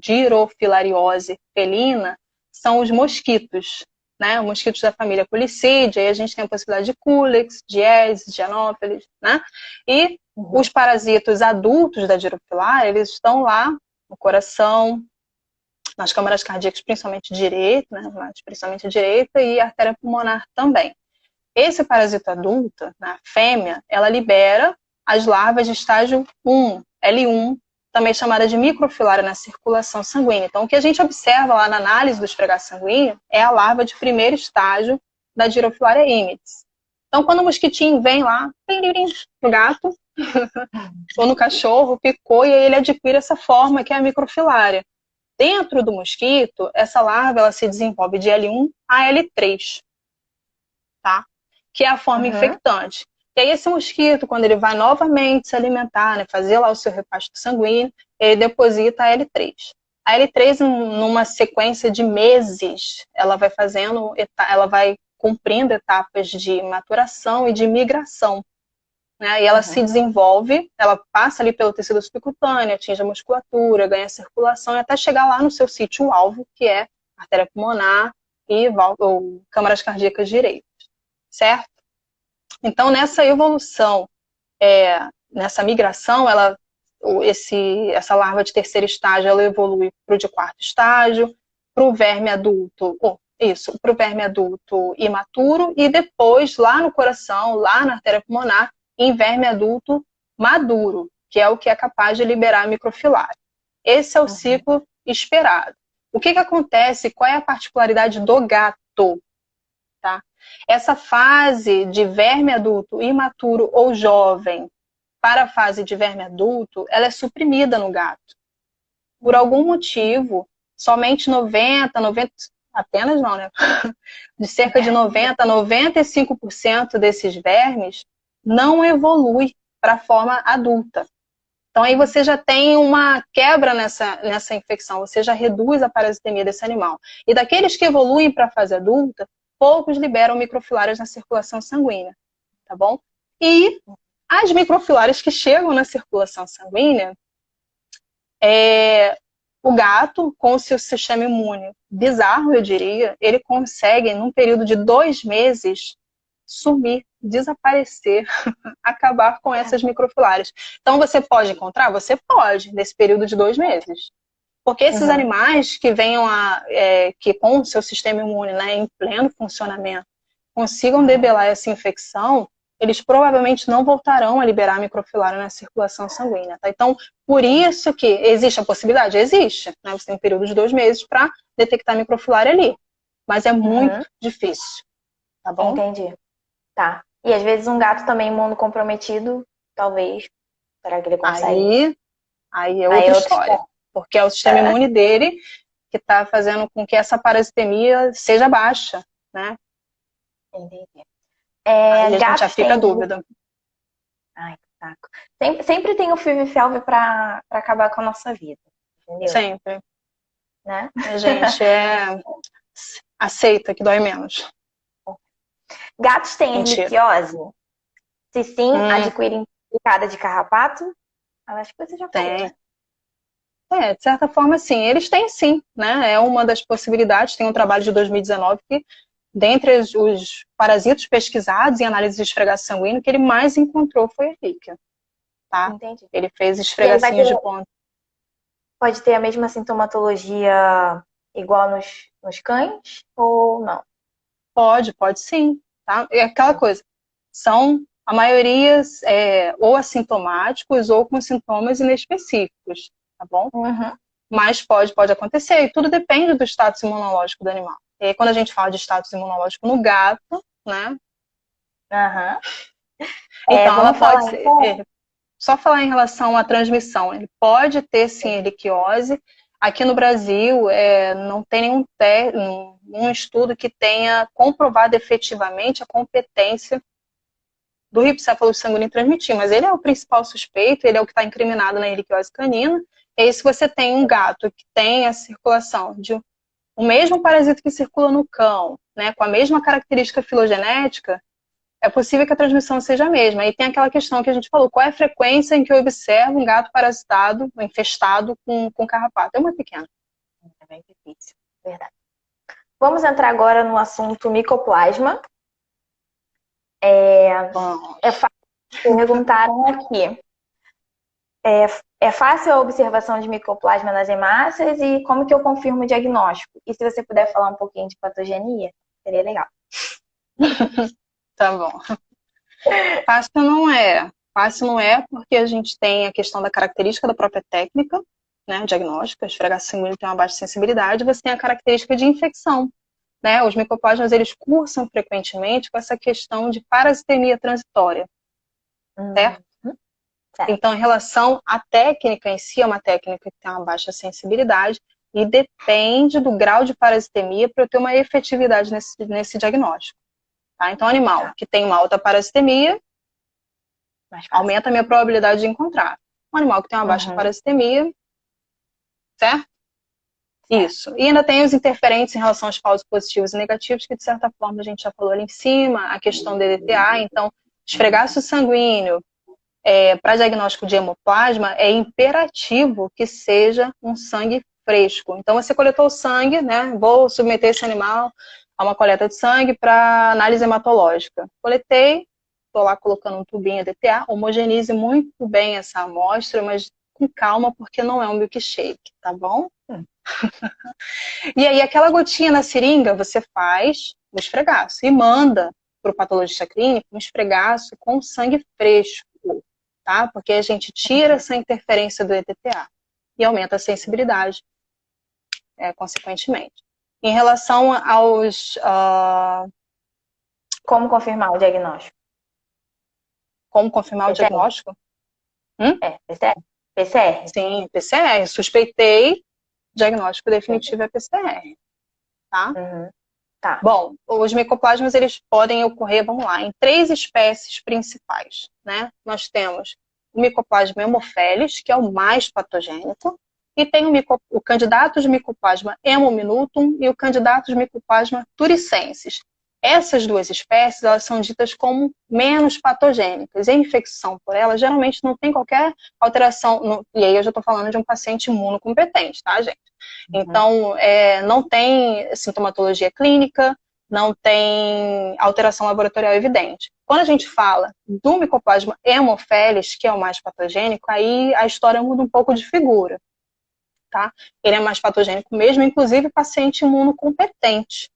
girofilariose felina, são os mosquitos, né? Os mosquitos da família Culicidea, aí a gente tem a possibilidade de Culex, de Aedes, de Anopheles, né? E os parasitas adultos da girofilária, eles estão lá no coração, nas câmaras cardíacas, principalmente direita, né, mas principalmente a direita, e a artéria pulmonar também. Esse parasito adulto, na fêmea, ela libera as larvas de estágio 1, L1, também chamada de microfilária na circulação sanguínea. Então, o que a gente observa lá na análise do esfregaço sanguíneo é a larva de primeiro estágio da Girofilaria imitis. Então, quando o mosquitinho vem lá, no gato, ou no cachorro, picou, e aí ele adquire essa forma que é a microfilária. Dentro do mosquito, essa larva ela se desenvolve de L1 a L3, tá? Que é a forma infectante. E aí esse mosquito, quando ele vai novamente se alimentar, né, fazer lá o seu repasto sanguíneo, ele deposita a L3. A L3, numa sequência de meses, ela vai cumprindo etapas de maturação e de migração, né? E ela se desenvolve, ela passa ali pelo tecido subcutâneo, atinge a musculatura, ganha circulação e até chegar lá no seu sítio-alvo, que é artéria pulmonar e ou câmaras cardíacas direitas, certo? Então, nessa evolução, nessa migração, essa larva de terceiro estágio, ela evolui para o de quarto estágio, para o verme adulto, para o verme adulto imaturo, e depois, lá no coração, lá na artéria pulmonar, em verme adulto maduro, que é o que é capaz de liberar a microfilária. Esse é o ciclo esperado. O que acontece? Qual é a particularidade do gato? Tá? Essa fase de verme adulto imaturo ou jovem para a fase de verme adulto, ela é suprimida no gato. Por algum motivo, somente 90, apenas não, né? De cerca de 90 a 95% desses vermes não evolui para a forma adulta. Então aí você já tem uma quebra nessa infecção, você já reduz a parasitemia desse animal. E daqueles que evoluem para a fase adulta, poucos liberam microfilárias na circulação sanguínea, tá bom? E as microfilárias que chegam na circulação sanguínea, o gato, com o seu sistema imune bizarro, eu diria, ele consegue, num período de 2 meses, sumir, desaparecer, acabar com essas microfilárias. Então, você pode encontrar? Você pode, nesse período de 2 meses. Porque esses animais que venham que com o seu sistema imune, né, em pleno funcionamento, consigam debelar essa infecção, eles provavelmente não voltarão a liberar a microfilária na circulação sanguínea. Tá? Então, por isso que existe a possibilidade? Existe. Né? Você tem um período de 2 meses para detectar a microfilária ali. Mas é muito difícil. Tá bom? Entendi. Tá. E às vezes um gato também imunocomprometido, talvez, será que ele consegue? Aí é outra história. Porque é o sistema imune dele que está fazendo com que essa parasitemia seja baixa, né? Entendi. Aí a gente já fica a dúvida. Ai, que saco. Sempre tem o FIV-FeLV para acabar com a nossa vida, entendeu? Sempre. Né? A gente aceita que dói menos. Gatos têm erliquiose? Se sim, adquirem picada de carrapato? Acho que você já falou, né? De certa forma, sim. Eles têm sim, né? É uma das possibilidades. Tem um trabalho de 2019 que, dentre os parasitos pesquisados em análise de esfregaço sanguíneo, que ele mais encontrou foi a erlíquia. Tá? Entendi. Ele fez esfregacinhos de ponta. Pode ter a mesma sintomatologia igual nos cães ou não? Pode sim. Tá? É aquela coisa. A maioria ou assintomáticos ou com sintomas inespecíficos. Tá bom? Mas pode acontecer. E tudo depende do status imunológico do animal. E aí, quando a gente fala de status imunológico no gato, né? Então, ela pode ser. Só falar em relação à transmissão. Ele pode ter, sim, erliquiose. Aqui no Brasil, não tem nenhum estudo que tenha comprovado efetivamente a competência do ripsépalo sanguíneo em transmitir. Mas ele é o principal suspeito, ele é o que está incriminado na erliquiose canina. E aí, se você tem um gato que tem a circulação de o mesmo parasito que circula no cão, né, com a mesma característica filogenética, é possível que a transmissão seja a mesma. E tem aquela questão que a gente falou, qual é a frequência em que eu observo um gato parasitado, infestado com carrapato? É uma pequena. É bem difícil, verdade. Vamos entrar agora no assunto micoplasma. Perguntaram aqui. É, é fácil a observação de micoplasma nas hemácias e como que eu confirmo o diagnóstico? E se você puder falar um pouquinho de patogenia, seria legal. Tá bom. Fácil não é. Fácil não é porque a gente tem a questão da característica da própria técnica, né, diagnóstica, esfregaço sanguíneo tem uma baixa sensibilidade, você tem a característica de infecção, né? Os micoplasmas, eles cursam frequentemente com essa questão de parasitemia transitória, certo? Certo. Então, em relação à técnica em si, é uma técnica que tem uma baixa sensibilidade e depende do grau de parasitemia para eu ter uma efetividade nesse diagnóstico. Tá? Então, animal que tem uma alta parasitemia aumenta a minha probabilidade de encontrar. Um animal que tem uma baixa parasitemia, certo? Isso. E ainda tem os interferentes em relação aos falsos positivos e negativos, que de certa forma a gente já falou ali em cima, a questão do EDTA. Então, esfregaço sanguíneo para diagnóstico de hemoplasma é imperativo que seja um sangue fresco. Então, você coletou o sangue, né? Vou submeter esse animal a uma coleta de sangue para análise hematológica. Coletei, estou lá colocando um tubinho EDTA, homogenize muito bem essa amostra, mas com calma, porque não é um milkshake, tá bom? E aí, aquela gotinha na seringa, você faz o esfregaço e manda para o patologista clínico um esfregaço com sangue fresco, tá? Porque a gente tira essa interferência do EDTA e aumenta a sensibilidade, consequentemente. Em relação aos... Como confirmar o diagnóstico? Como confirmar o diagnóstico? PCR? PCR? Sim, PCR. Suspeitei, diagnóstico definitivo é PCR, tá? Tá. Bom, os micoplasmas, eles podem ocorrer, vamos lá, em 3 espécies principais, né? Nós temos o micoplasma hemophilus, que é o mais patogênico, e tem o candidato de micoplasma hemominutum e o candidato de micoplasma turicensis. Essas 2 espécies, elas são ditas como menos patogênicas. E a infecção por elas, geralmente, não tem qualquer alteração. E aí eu já estou falando de um paciente imunocompetente, tá, gente? Então, não tem sintomatologia clínica, não tem alteração laboratorial evidente. Quando a gente fala do micoplasma hemophilus, que é o mais patogênico, aí a história muda um pouco de figura, tá? Ele é mais patogênico mesmo, inclusive paciente imunocompetente.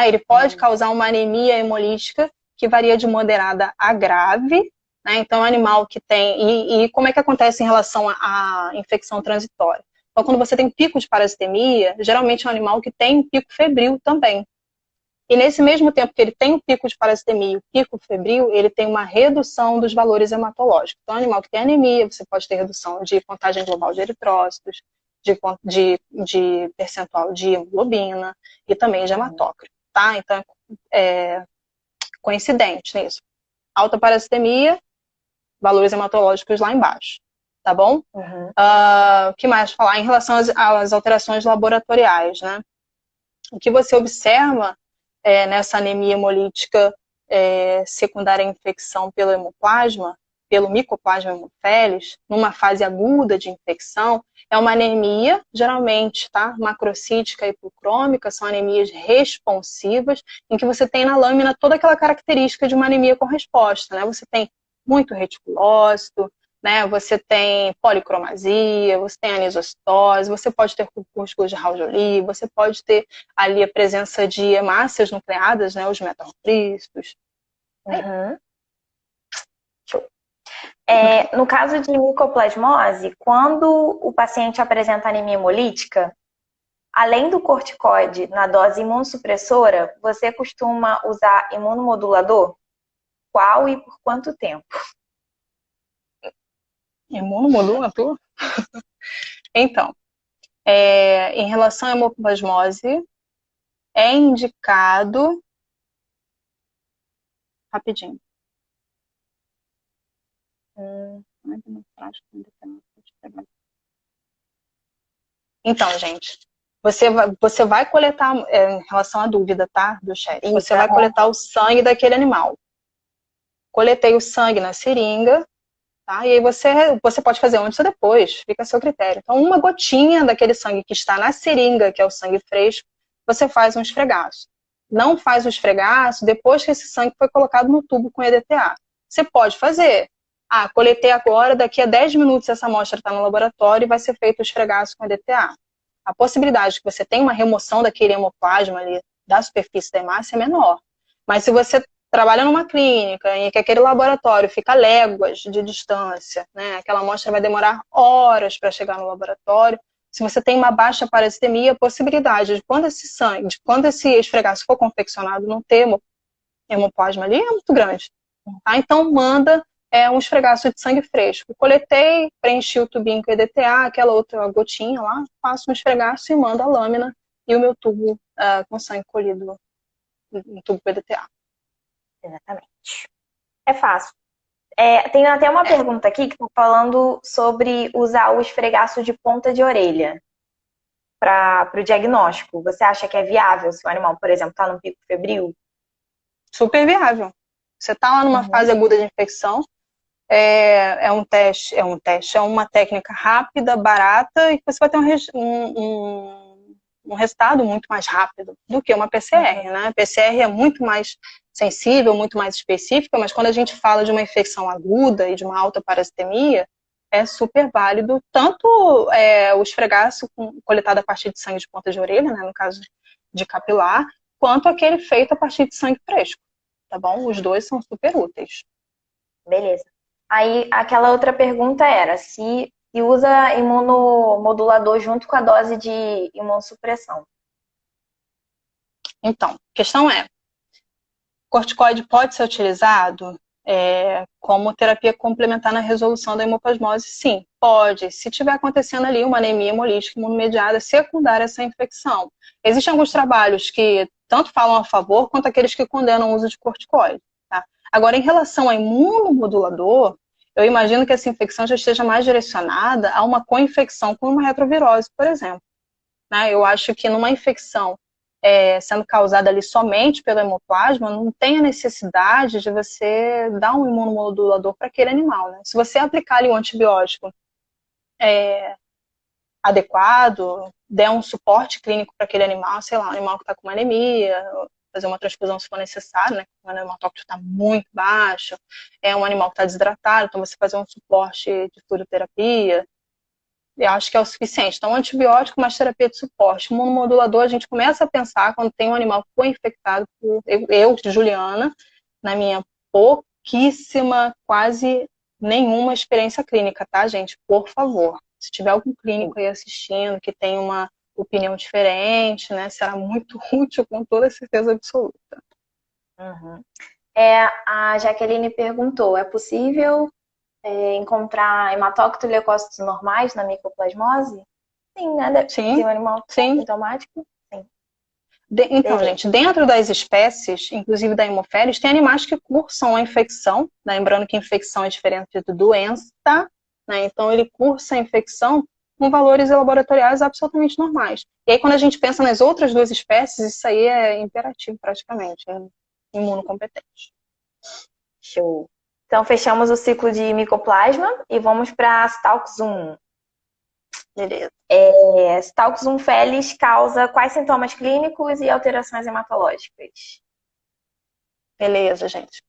Ele pode causar uma anemia hemolítica que varia de moderada a grave, né? Então, animal que tem... E como é que acontece em relação à infecção transitória? Então, quando você tem um pico de parasitemia, geralmente é um animal que tem um pico febril também. E nesse mesmo tempo que ele tem um pico de parasitemia e o pico febril, ele tem uma redução dos valores hematológicos. Então, animal que tem anemia, você pode ter redução de contagem global de eritrócitos, de percentual de hemoglobina e também de hematócrito, tá? Então, é coincidente nisso. Alta parasitemia, valores hematológicos lá embaixo. Tá bom? O que mais falar? Em relação às alterações laboratoriais, né? O que você observa nessa anemia hemolítica secundária à infecção pelo hemoplasma, pelo micoplasma hemophilus, numa fase aguda de infecção, é uma anemia, geralmente, tá? Macrocítica e hipocrômica, são anemias responsivas, em que você tem na lâmina toda aquela característica de uma anemia com resposta, né? Você tem muito reticulócito, né? Você tem policromasia, você tem anisostose, você pode ter corpúsculos de Raul-Joly, você pode ter ali a presença de hemácias nucleadas, né? Os metalocristos. No caso de micoplasmose, quando o paciente apresenta anemia hemolítica, além do corticoide na dose imunossupressora, você costuma usar imunomodulador? Qual e por quanto tempo? Imunomodulador? Então, em relação à hemoplasmose, é indicado... Rapidinho. Então, gente, você vai coletar, em relação à dúvida, tá? Do chat, você vai coletar o sangue daquele animal. Coletei o sangue na seringa, tá? E aí você pode fazer antes ou depois, fica a seu critério. Então, uma gotinha daquele sangue que está na seringa, que é o sangue fresco, você faz um esfregaço. Não faz o esfregaço depois que esse sangue foi colocado no tubo com EDTA. Você pode fazer, Coletei agora, daqui a 10 minutos essa amostra está no laboratório e vai ser feito o esfregaço com EDTA. A possibilidade de que você tenha uma remoção daquele hemoplasma ali da superfície da hemácia é menor. Mas se você trabalha numa clínica em que aquele laboratório fica a léguas de distância, né, aquela amostra vai demorar horas para chegar no laboratório. Se você tem uma baixa parasitemia, a possibilidade de quando esse sangue, de quando esse esfregaço for confeccionado, não ter hemoplasma ali é muito grande. Tá? Então manda um esfregaço de sangue fresco. Coletei, preenchi o tubinho com EDTA, aquela outra gotinha lá, faço um esfregaço e mando a lâmina e o meu tubo com sangue colhido no tubo com EDTA. Exatamente. É fácil. Tem até uma pergunta aqui que está falando sobre usar o esfregaço de ponta de orelha para o diagnóstico. Você acha que é viável se o animal, por exemplo, está num pico febril? Super viável. Você está lá numa fase aguda de infecção, é uma técnica rápida, barata, e você vai ter um resultado muito mais rápido do que uma PCR, né? A PCR é muito mais sensível, muito mais específica, mas quando a gente fala de uma infecção aguda e de uma alta parasitemia, é super válido, tanto o esfregaço coletado a partir de sangue de ponta de orelha, né, no caso de capilar, quanto aquele feito a partir de sangue fresco, tá bom? Os dois são super úteis. Beleza. Aí, aquela outra pergunta era se usa imunomodulador junto com a dose de imunossupressão. Então, a questão é, corticoide pode ser utilizado como terapia complementar na resolução da hemoplasmose? Sim, pode. Se tiver acontecendo ali uma anemia hemolítica imunomediada secundária a essa infecção. Existem alguns trabalhos que tanto falam a favor quanto aqueles que condenam o uso de corticoide. Tá? Agora, em relação ao imunomodulador, eu imagino que essa infecção já esteja mais direcionada a uma co-infecção com uma retrovirose, por exemplo. Né? Eu acho que numa infecção sendo causada ali somente pelo hemoplasma, não tem a necessidade de você dar um imunomodulador para aquele animal. Né? Se você aplicar ali um antibiótico adequado, der um suporte clínico para aquele animal, sei lá, um animal que está com uma anemia, fazer uma transfusão se for necessário, né? O hematócrito está muito baixo, um animal que está desidratado, então você fazer um suporte de fluidoterapia, eu acho que é o suficiente. Então, antibiótico mais terapia de suporte. Imunomodulador, a gente começa a pensar quando tem um animal que foi infectado por eu, Juliana, na minha pouquíssima, quase nenhuma experiência clínica, tá, gente? Por favor. Se tiver algum clínico aí assistindo que tem uma opinião diferente, né, será muito útil com toda certeza absoluta. A Jaqueline perguntou, é possível encontrar hematócrito e leucócitos normais na micoplasmose? Sim, né? Sim, um animal sintomático? Sim. Então, gente, dentro das espécies, inclusive da Haemophilus, tem animais que cursam a infecção, né? Lembrando que infecção é diferente de doença, né? Então ele cursa a infecção com valores laboratoriais absolutamente normais. E aí quando a gente pensa nas outras duas espécies, isso aí é imperativo praticamente, imunocompetente. Show. Então, fechamos o ciclo de micoplasma e vamos para Stalks 1. Beleza. Stalks 1 felis causa quais sintomas clínicos e alterações hematológicas? Beleza, gente.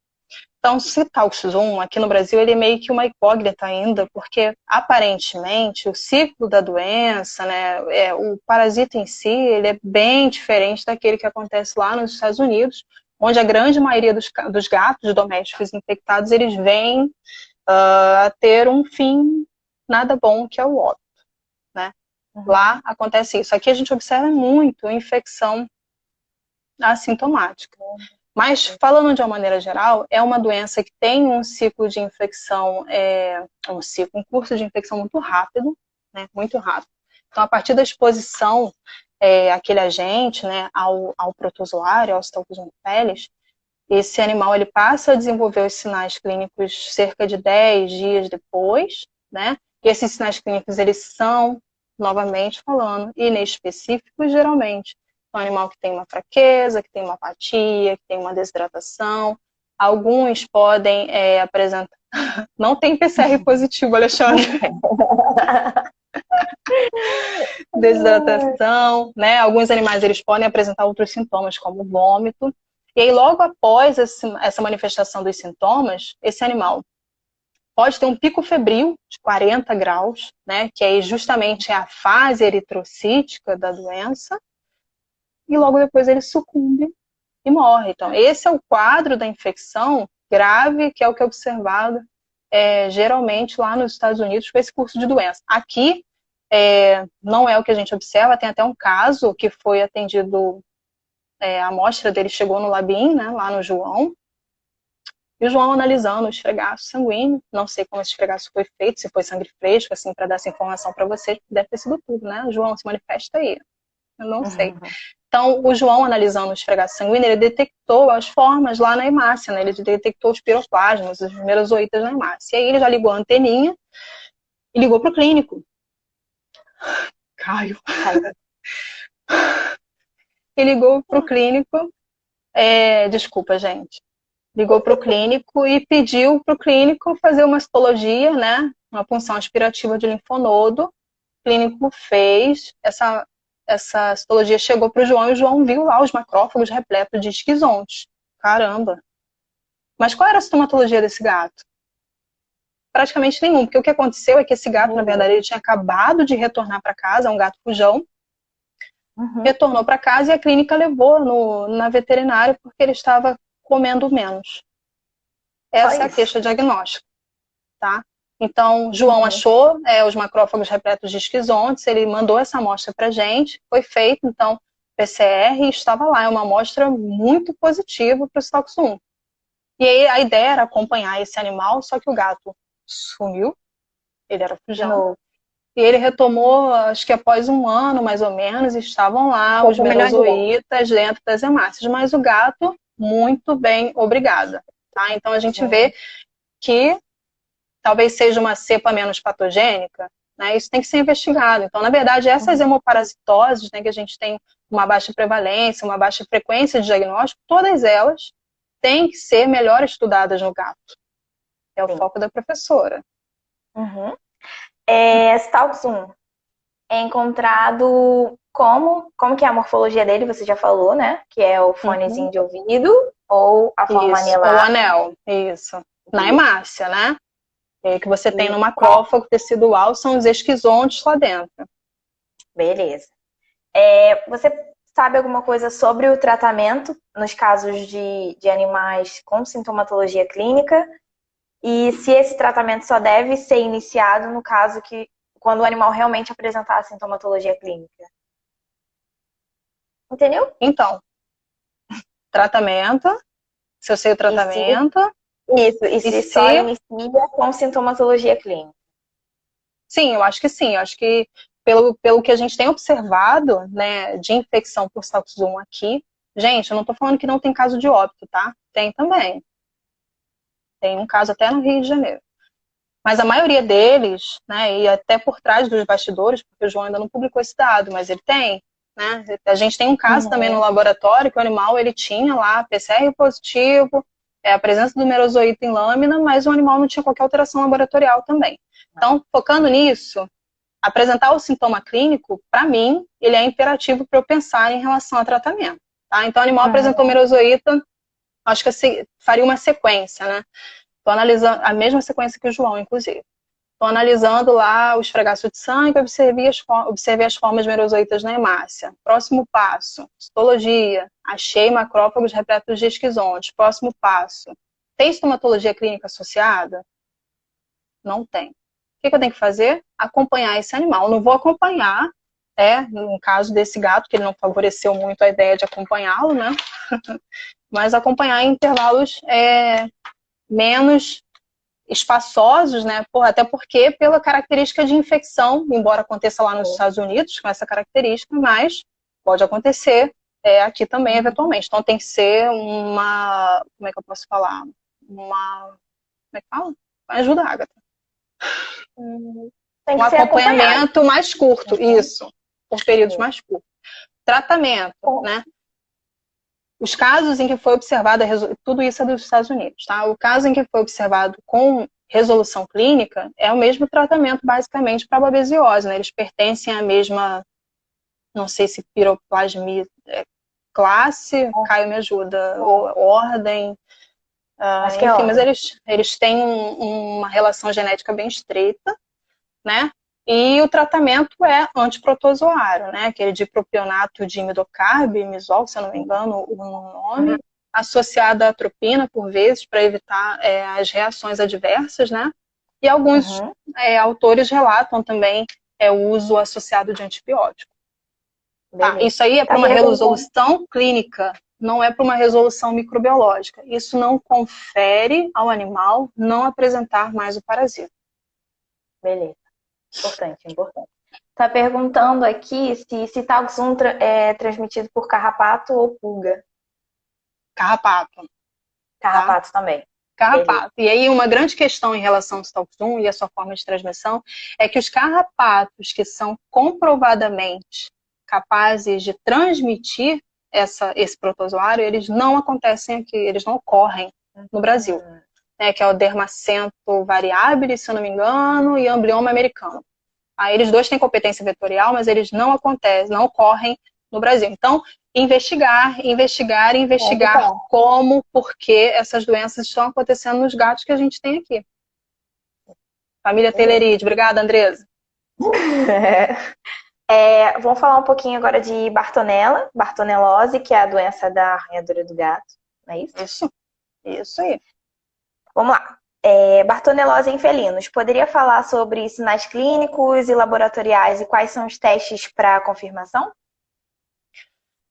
Então, Stalks 1, aqui no Brasil, ele é meio que uma incógnita ainda, porque, aparentemente, o ciclo da doença, né, o parasita em si, ele é bem diferente daquele que acontece lá nos Estados Unidos, onde a grande maioria dos gatos domésticos infectados, eles vêm a ter um fim nada bom, que é o óbito, né? Lá acontece isso. Aqui a gente observa muito infecção assintomática. Mas, falando de uma maneira geral, é uma doença que tem um ciclo de infecção, um curso de infecção muito rápido, né? Muito rápido. Então, a partir da exposição aquele agente, né, ao protozoário, ao Stalks 1 felis, esse animal ele passa a desenvolver os sinais clínicos cerca de 10 dias depois, né? E esses sinais clínicos, eles são, novamente falando, inespecíficos geralmente. É um animal que tem uma fraqueza, que tem uma apatia, que tem uma desidratação. Alguns podem apresentar... Não tem PCR positivo, Alexandre. Desidratação, né? Alguns animais eles podem apresentar outros sintomas, como vômito. E aí, logo após essa manifestação dos sintomas, esse animal pode ter um pico febril de 40 graus, né, que aí justamente é a fase eritrocítica da doença, e logo depois ele sucumbe e morre. Então, esse é o quadro da infecção grave, que é o que é observado geralmente lá nos Estados Unidos com esse curso de doença. Aqui, não é o que a gente observa, tem até um caso que foi atendido, a amostra dele chegou no Labim, né, lá no João, e o João analisando o esfregaço sanguíneo, não sei como esse esfregaço foi feito, se foi sangue fresco, assim, para dar essa informação para você, deve ter sido tudo, né? O João, se manifesta aí. Eu não sei. Então, o João, analisando o esfregaço sanguíneo, ele detectou as formas lá na hemácia, né? Ele detectou os piroplasmas, os merozoítas na hemácia. E aí ele já ligou a anteninha e ligou para o clínico. Caio. E ligou para o clínico. Desculpa, gente. Ligou para o clínico e pediu para o clínico fazer uma histologia, né? Uma punção aspirativa de linfonodo. O clínico fez essa histologia, chegou para o João e o João viu lá os macrófagos repletos de esquizontes. Caramba! Mas qual era a sintomatologia desse gato? Praticamente nenhum, porque o que aconteceu é que esse gato, na verdade, ele tinha acabado de retornar para casa, um gato fujão, retornou para casa e a clínica levou na veterinária porque ele estava comendo menos. Essa é a queixa diagnóstica, tá? Então, João achou os macrófagos repletos de esquizontes, ele mandou essa amostra pra gente, foi feito, então, PCR e estava lá, é uma amostra muito positiva para o Citox 1. E aí a ideia era acompanhar esse animal, só que o gato sumiu, ele era fujão, e ele retomou, acho que após um ano, mais ou menos, estavam lá os merozoítas dentro das hemácias, mas o gato, muito bem, obrigada. Tá? Então a gente vê que talvez seja uma cepa menos patogênica, né? Isso tem que ser investigado. Então, na verdade, essas hemoparasitoses, né, que a gente tem uma baixa prevalência, uma baixa frequência de diagnóstico, todas elas têm que ser melhor estudadas no gato. É o foco da professora. Citox 1 é encontrado como que é a morfologia dele, você já falou, né? Que é o fonezinho de ouvido ou a forma anelar. Ou o anel, isso. Na hemácia, né? Que você tem no macrófago tecidual são os esquizontes lá dentro. Beleza. Você sabe alguma coisa sobre o tratamento nos casos de animais com sintomatologia clínica? E se esse tratamento só deve ser iniciado no caso quando o animal realmente apresentar a sintomatologia clínica? Entendeu? Então, tratamento, se eu sei o tratamento... E se só inicia com sintomatologia clínica? Sim, eu acho que sim. Eu acho que pelo que a gente tem observado, né, de infecção por Citox 1 aqui, gente, eu não estou falando que não tem caso de óbito, tá? Tem também. Tem um caso até no Rio de Janeiro. Mas a maioria deles, né, e até por trás dos bastidores, porque o João ainda não publicou esse dado, mas ele tem, né? A gente tem um caso também no laboratório que o animal ele tinha lá PCR positivo, a presença do merozoíta em lâmina, mas o animal não tinha qualquer alteração laboratorial também. Então, focando nisso, apresentar o sintoma clínico, para mim, ele é imperativo para eu pensar em relação a tratamento. Tá? Então, o animal apresentou merozoíta, acho que eu faria uma sequência, né? Estou analisando a mesma sequência que o João, inclusive. Estou analisando lá o esfregaço de sangue, observei as formas merozoítas na hemácia. Próximo passo, histologia. Achei macrófagos repletos de esquizontes. Próximo passo, tem estomatologia clínica associada? Não tem. O que eu tenho que fazer? Acompanhar esse animal. Não vou acompanhar, no caso desse gato, que ele não favoreceu muito a ideia de acompanhá-lo, né? Mas acompanhar em intervalos menos espaçosos, né? Até porque pela característica de infecção, embora aconteça lá nos Estados Unidos com essa característica, mas pode acontecer aqui também eventualmente. Então tem que ser uma, como é que eu posso falar? Como é que fala? Ajuda, Agatha. Tem um acompanhamento mais curto, isso, por períodos mais curtos. Tratamento, né? Os casos em que foi observado, tudo isso é dos Estados Unidos, tá? O caso em que foi observado com resolução clínica é o mesmo tratamento, basicamente, para a babesiose, né? Eles pertencem à mesma, não sei se piroplasmia classe, Caio me ajuda, ou ordem, Acho que é Enfim, mas óbvio. eles têm uma relação genética bem estreita, né? E o tratamento é antiprotozoário, né? Aquele dipropionato de imidocarb, imizol, se eu não me engano, o Uhum. nome, associado à atropina, por vezes, para evitar as reações adversas, né? E alguns Uhum. autores relatam também o uso associado de antibiótico. Tá? Beleza. Isso aí é para Tá uma perguntando. resolução clínica, não é para uma resolução microbiológica. Isso não confere ao animal não apresentar mais o parasita. Beleza. Importante, importante. Tá perguntando aqui se Citaxum é transmitido por carrapato ou pulga. Carrapato, tá? Carrapato também. Beleza. Carrapato. E aí uma grande questão em relação ao Citoxum e a sua forma de transmissão é que os carrapatos que são comprovadamente capazes de transmitir esse protozoário, eles não acontecem aqui, eles não ocorrem no Brasil, né, que é o Dermacento variabilis, se eu não me engano, e Amblioma americano. Aí eles dois têm competência vetorial, mas eles não acontecem, não ocorrem no Brasil. Então, investigar, investigar, investigar Então, como, por que essas doenças estão acontecendo nos gatos que a gente tem aqui. Família beleza. Teleride. Obrigada, Andresa. Vamos falar um pouquinho agora de Bartonella, Bartonellose, que é a doença da arranhadura do gato. Não é isso? Isso aí. Vamos lá. Bartonellose em felinos. Poderia falar sobre sinais clínicos e laboratoriais e quais são os testes para confirmação?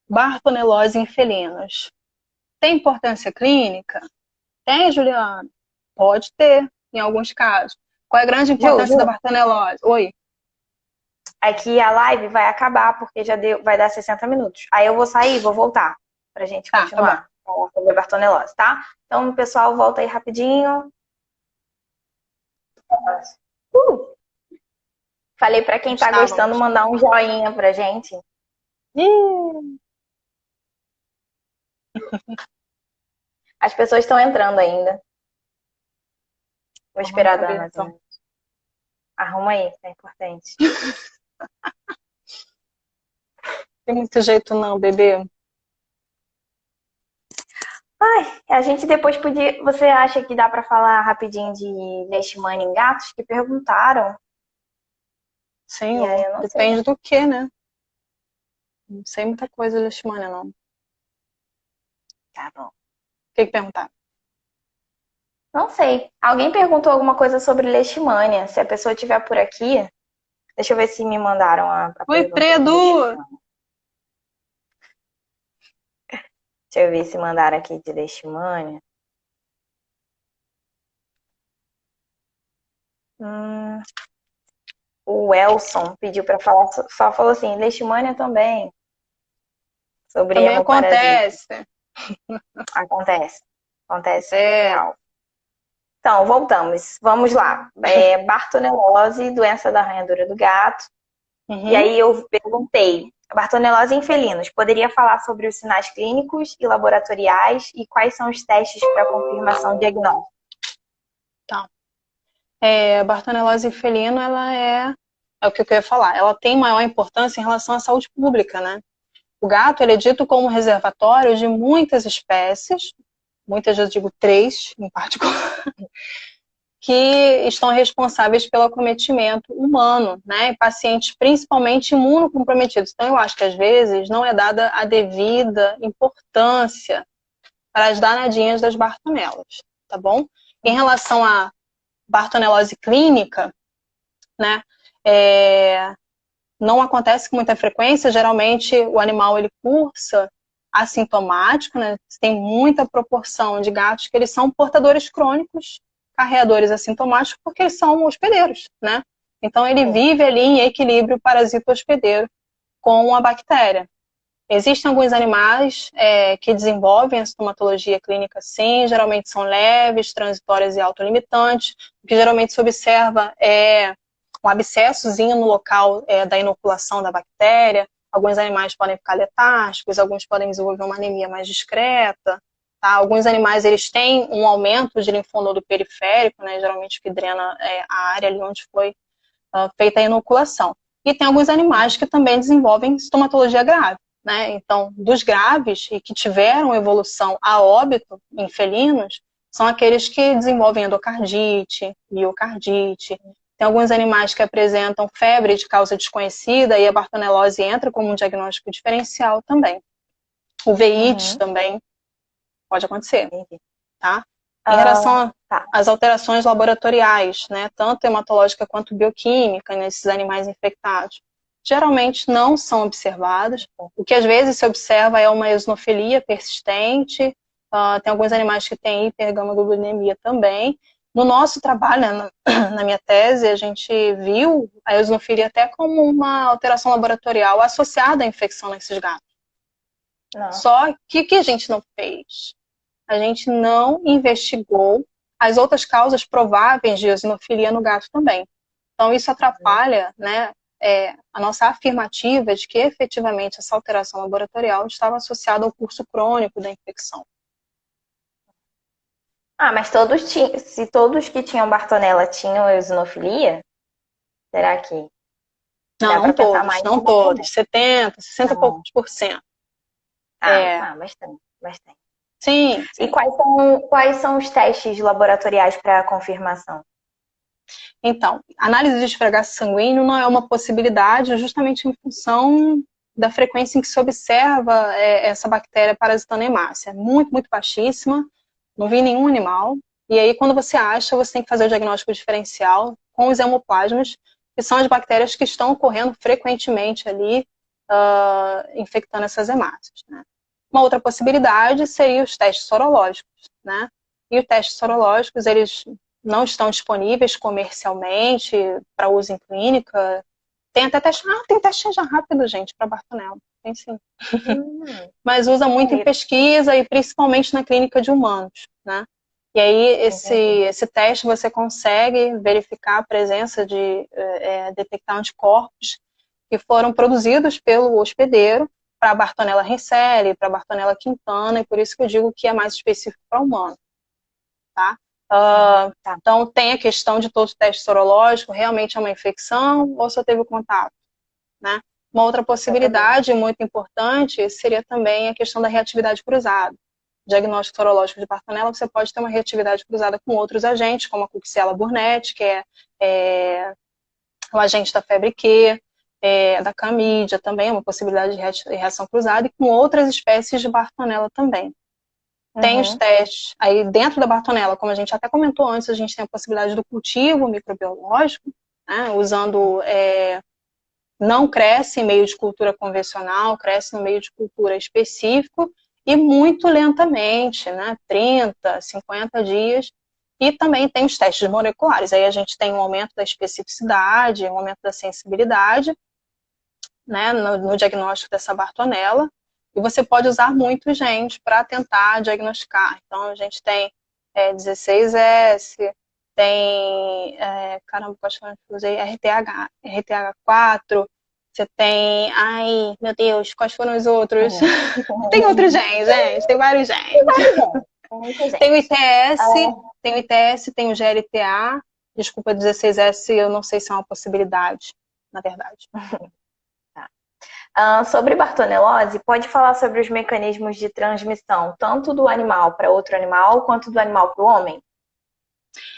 Bartonellose em felinos. Tem importância clínica? Tem, Juliana? Pode ter, em alguns casos. Qual é a grande importância da Ju, Bartonellose? Oi. aqui a live vai acabar porque vai dar 60 minutos. Aí eu vou sair, vou voltar pra gente Tá bom. continuar sobre a Bartonellose, tá? Então, pessoal, volta aí rapidinho. Falei pra quem tá gostando Estávamos. mandar um joinha pra gente. Ih, As pessoas estão entrando ainda. Vou vamos esperar a saber, Dana. então. Arruma aí, é importante. Tem muito jeito não, bebê. Ai, a gente depois podia. Você acha que dá pra falar rapidinho de leishmania em gatos? Que perguntaram. E aí Senhor, eu não sei. depende do que, né? Não sei muita coisa de leishmania, não. O Tá bom. que perguntar? Não sei. Alguém perguntou alguma coisa sobre leishmania. Se a pessoa estiver por aqui, deixa eu ver se me mandaram a Oi, pergunta de Predu! leishmania. Deixa eu ver se mandaram aqui de leishmania. O Elson pediu para falar, só falou assim, leishmania também. Sobre Também hemoparasita. acontece. Acontece. Acontece É. real. Então, voltamos. Vamos lá. Bartonellose, doença da arranhadura do gato. E Uhum. aí eu perguntei, Bartonellose em felinos, poderia falar sobre os sinais clínicos e laboratoriais e quais são os testes para confirmação diagnóstica? Tá. Bartonellose felino, ela é o que eu ia falar, ela tem maior importância em relação à saúde pública, né? O gato, ele é dito como reservatório de muitas espécies, muitas, eu digo 3 em particular, que estão responsáveis pelo acometimento humano, né? Em pacientes principalmente imunocomprometidos. Então, eu acho que às vezes não é dada a devida importância para as danadinhas das bartonelas, tá bom? Em relação à bartonelose clínica, né? Não acontece com muita frequência, geralmente o animal ele cursa assintomático, né? Tem muita proporção de gatos que eles são portadores crônicos, carreadores assintomáticos, porque eles são hospedeiros, né? Então ele vive ali em equilíbrio parasita-hospedeiro com a bactéria. Existem alguns animais que desenvolvem a sintomatologia clínica sim, geralmente são leves, transitórias e autolimitantes. O que geralmente se observa é um abscessozinho no local da inoculação da bactéria. Alguns animais podem ficar letárgicos, alguns podem desenvolver uma anemia mais discreta. Tá? Alguns animais eles têm um aumento de linfonodo periférico, né? Geralmente que drena a área ali onde foi feita a inoculação. E tem alguns animais que também desenvolvem sintomatologia grave. Né? Então, dos graves e que tiveram evolução a óbito em felinos, são aqueles que desenvolvem endocardite, miocardite. Tem alguns animais que apresentam febre de causa desconhecida e a bartonelose entra como um diagnóstico diferencial também. Uveites também pode acontecer, tá? Em relação às alterações laboratoriais, né, tanto hematológica quanto bioquímica nesses animais infectados, geralmente não são observadas. O que às vezes se observa é uma eosinofilia persistente, tem alguns animais que têm hipergamaglobulinemia também. No nosso trabalho, né, na minha tese, a gente viu a eosinofilia até como uma alteração laboratorial associada à infecção nesses gatos. Só que o que a gente não fez? A gente não investigou as outras causas prováveis de eosinofilia no gato também. Então, isso atrapalha, né, a nossa afirmativa de que efetivamente essa alteração laboratorial estava associada ao curso crônico da infecção. Mas se todos que tinham Bartonella tinham eosinofilia, será que não todos, não todos, 70, 60 e poucos por cento. Bastante, bastante. Sim. E quais são os testes laboratoriais para confirmação? Então, análise de esfregaço sanguíneo não é uma possibilidade justamente em função da frequência em que se observa essa bactéria parasitando hemácia. Muito, muito baixíssima, não vi nenhum animal. E aí, quando você acha, você tem que fazer o diagnóstico diferencial com os hemoplasmas, que são as bactérias que estão ocorrendo frequentemente ali, infectando essas hemácias, né? Uma outra possibilidade seria os testes sorológicos, né? E os testes sorológicos, eles não estão disponíveis comercialmente para uso em clínica. Tem até teste, tem teste já rápido, gente, para Bartonella. Tem sim. Mas usa muito em pesquisa e principalmente na clínica de humanos, né? E aí esse teste você consegue verificar a presença de detectar anticorpos que foram produzidos pelo hospedeiro para a Bartonella rinceli, para a Bartonella quintana, e por isso que eu digo que é mais específico para humano, tá? Então, tem a questão de todo o teste sorológico, realmente é uma infecção ou só teve contato, né? Uma outra possibilidade muito importante seria também a questão da reatividade cruzada. Diagnóstico sorológico de Bartonella, você pode ter uma reatividade cruzada com outros agentes, como a Coxiella burnetii, que é o agente da febre Q, da Clamídia também, é uma possibilidade de reação cruzada, e com outras espécies de Bartonella também. Tem os testes, aí dentro da Bartonella, como a gente até comentou antes, a gente tem a possibilidade do cultivo microbiológico, né, usando, não cresce em meio de cultura convencional, cresce no meio de cultura específico, e muito lentamente, né, 30, 50 dias, e também tem os testes moleculares, aí a gente tem um aumento da especificidade, um aumento da sensibilidade, né, no diagnóstico dessa Bartonella, e você pode usar muitos genes para tentar diagnosticar. Então, a gente tem 16S, tem, caramba, quais foram que eu usei? RTH4, você tem, ai, meu Deus, quais foram os outros? Tem outros genes, gente, tem vários genes. Tem o ITS, tem o GLTA, desculpa, 16S, eu não sei se é uma possibilidade, na verdade. Sobre Bartonellose, pode falar sobre os mecanismos de transmissão, tanto do animal para outro animal, quanto do animal para o homem?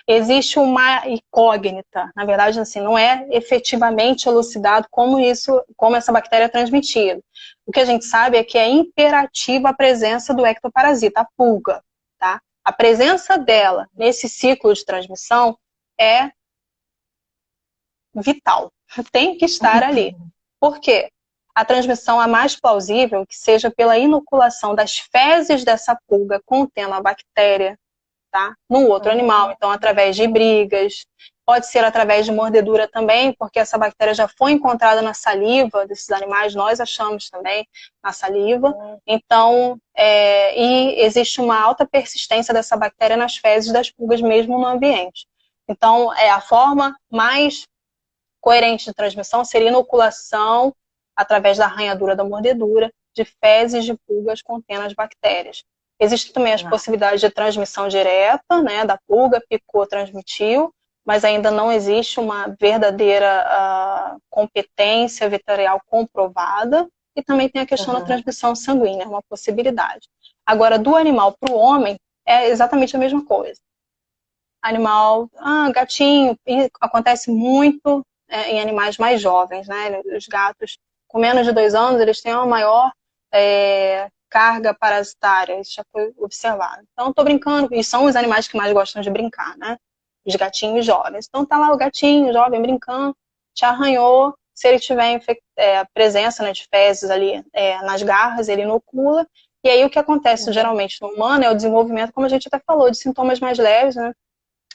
Existe uma incógnita, na verdade, assim, não é efetivamente elucidado como essa bactéria é transmitida. O que a gente sabe é que é imperativa a presença do ectoparasita, a pulga, tá? A presença dela nesse ciclo de transmissão é vital, tem que estar ali. Por quê? A transmissão é mais plausível que seja pela inoculação das fezes dessa pulga contendo a bactéria, tá? No outro animal, então através de brigas, pode ser através de mordedura também, porque essa bactéria já foi encontrada na saliva desses animais, nós achamos também na saliva, então, e existe uma alta persistência dessa bactéria nas fezes das pulgas mesmo no ambiente. Então, a forma mais coerente de transmissão seria inoculação através da arranhadura da mordedura de fezes de pulgas contendo as bactérias. Existem também as possibilidades de transmissão direta, né, da pulga, picou, transmitiu, mas ainda não existe uma verdadeira competência vetorial comprovada. E também tem a questão da transmissão sanguínea, uma possibilidade. Agora, do animal para o homem, é exatamente a mesma coisa. Animal, gatinho, e acontece muito em animais mais jovens, né? Os gatos com menos de 2 anos, eles têm uma maior carga parasitária, isso já foi observado. Então, estou brincando, e são os animais que mais gostam de brincar, né? Os gatinhos jovens. Então, tá lá o gatinho jovem brincando, te arranhou, se ele tiver presença, né, de fezes ali nas garras, ele inocula, e aí o que acontece geralmente no humano é o desenvolvimento, como a gente até falou, de sintomas mais leves, né?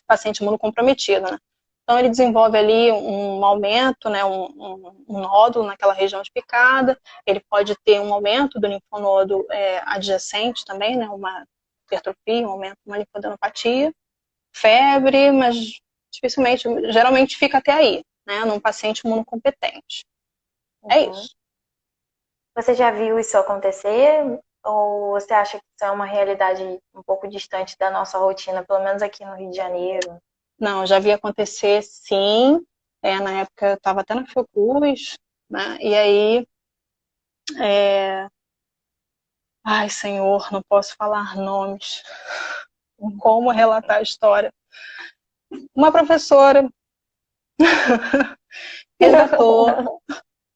Paciente imunocomprometido, né? Então ele desenvolve ali um aumento, né, um nódulo naquela região espicada, ele pode ter um aumento do linfonodo adjacente também, né, uma hipertrofia, um aumento, uma linfadenopatia, febre, mas dificilmente, geralmente fica até aí, né, num paciente imunocompetente. É isso. Você já viu isso acontecer? Ou você acha que isso é uma realidade um pouco distante da nossa rotina, pelo menos aqui no Rio de Janeiro? Não, já vi acontecer sim. Na época eu estava até na Fiocruz, né? E aí, ai, Senhor, não posso falar nomes. Como relatar a história? Uma professora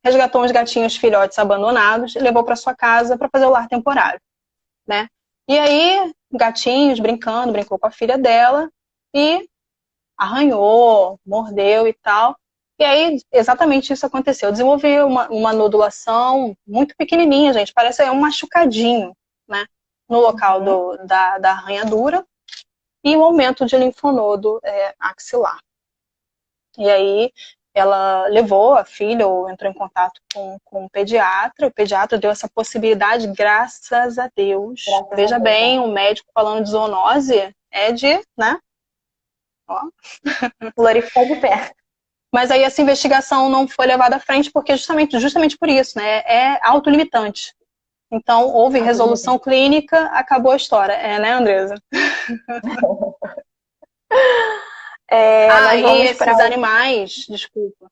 resgatou uns gatinhos filhotes abandonados e levou para sua casa para fazer o lar temporário, né? E aí, gatinhos brincou com a filha dela e arranhou, mordeu e tal. E aí, exatamente isso aconteceu. Desenvolveu uma nodulação muito pequenininha, gente. Parece um machucadinho, né? No local da arranhadura. E um aumento de linfonodo axilar. E aí, ela levou a filha, ou entrou em contato com o pediatra deu essa possibilidade, graças a Deus. Veja bem, um médico falando de zoonose é de, né? Ó. Glorificar de perto. Mas aí essa investigação não foi levada à frente porque justamente por isso, né? É autolimitante. Então, houve resolução clínica, acabou a história. Né, Andresa? E esses animais, desculpa,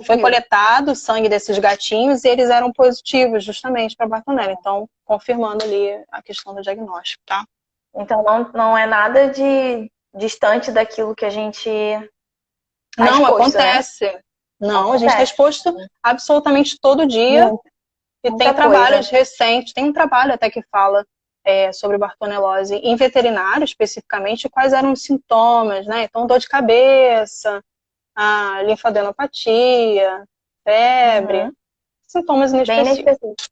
foi coletado o sangue desses gatinhos e eles eram positivos justamente para Bartonella. Então, confirmando ali a questão do diagnóstico, tá? Então, não é nada de distante daquilo que a gente não acontece. Né? Não, a gente está exposto absolutamente todo dia. E tem trabalhos recentes, tem um trabalho até que fala sobre bartonelose em veterinário, especificamente, quais eram os sintomas, né? Então, dor de cabeça, a linfadenopatia, febre, sintomas inespecíficos.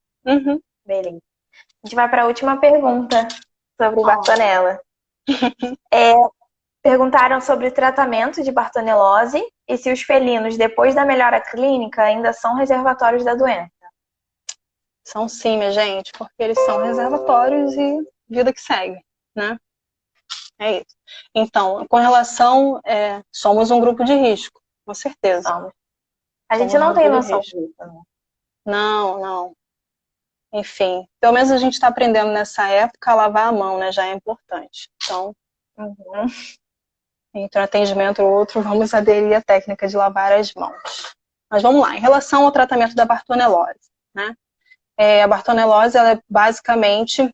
Beleza. A gente vai para a última pergunta sobre Bartonella. Perguntaram sobre o tratamento de bartonelose e se os felinos, depois da melhora clínica, ainda são reservatórios da doença. São sim, minha gente, porque eles são reservatórios e vida que segue, né? É isso. Então, com relação, somos um grupo de risco, com certeza. Somos. A gente não tem noção disso, né? Não. Enfim, pelo menos a gente está aprendendo nessa época a lavar a mão, né? Já é importante. Então, entre um atendimento ou outro, vamos aderir à técnica de lavar as mãos. Mas vamos lá, em relação ao tratamento da bartonelose, né? A bartonelose ela é basicamente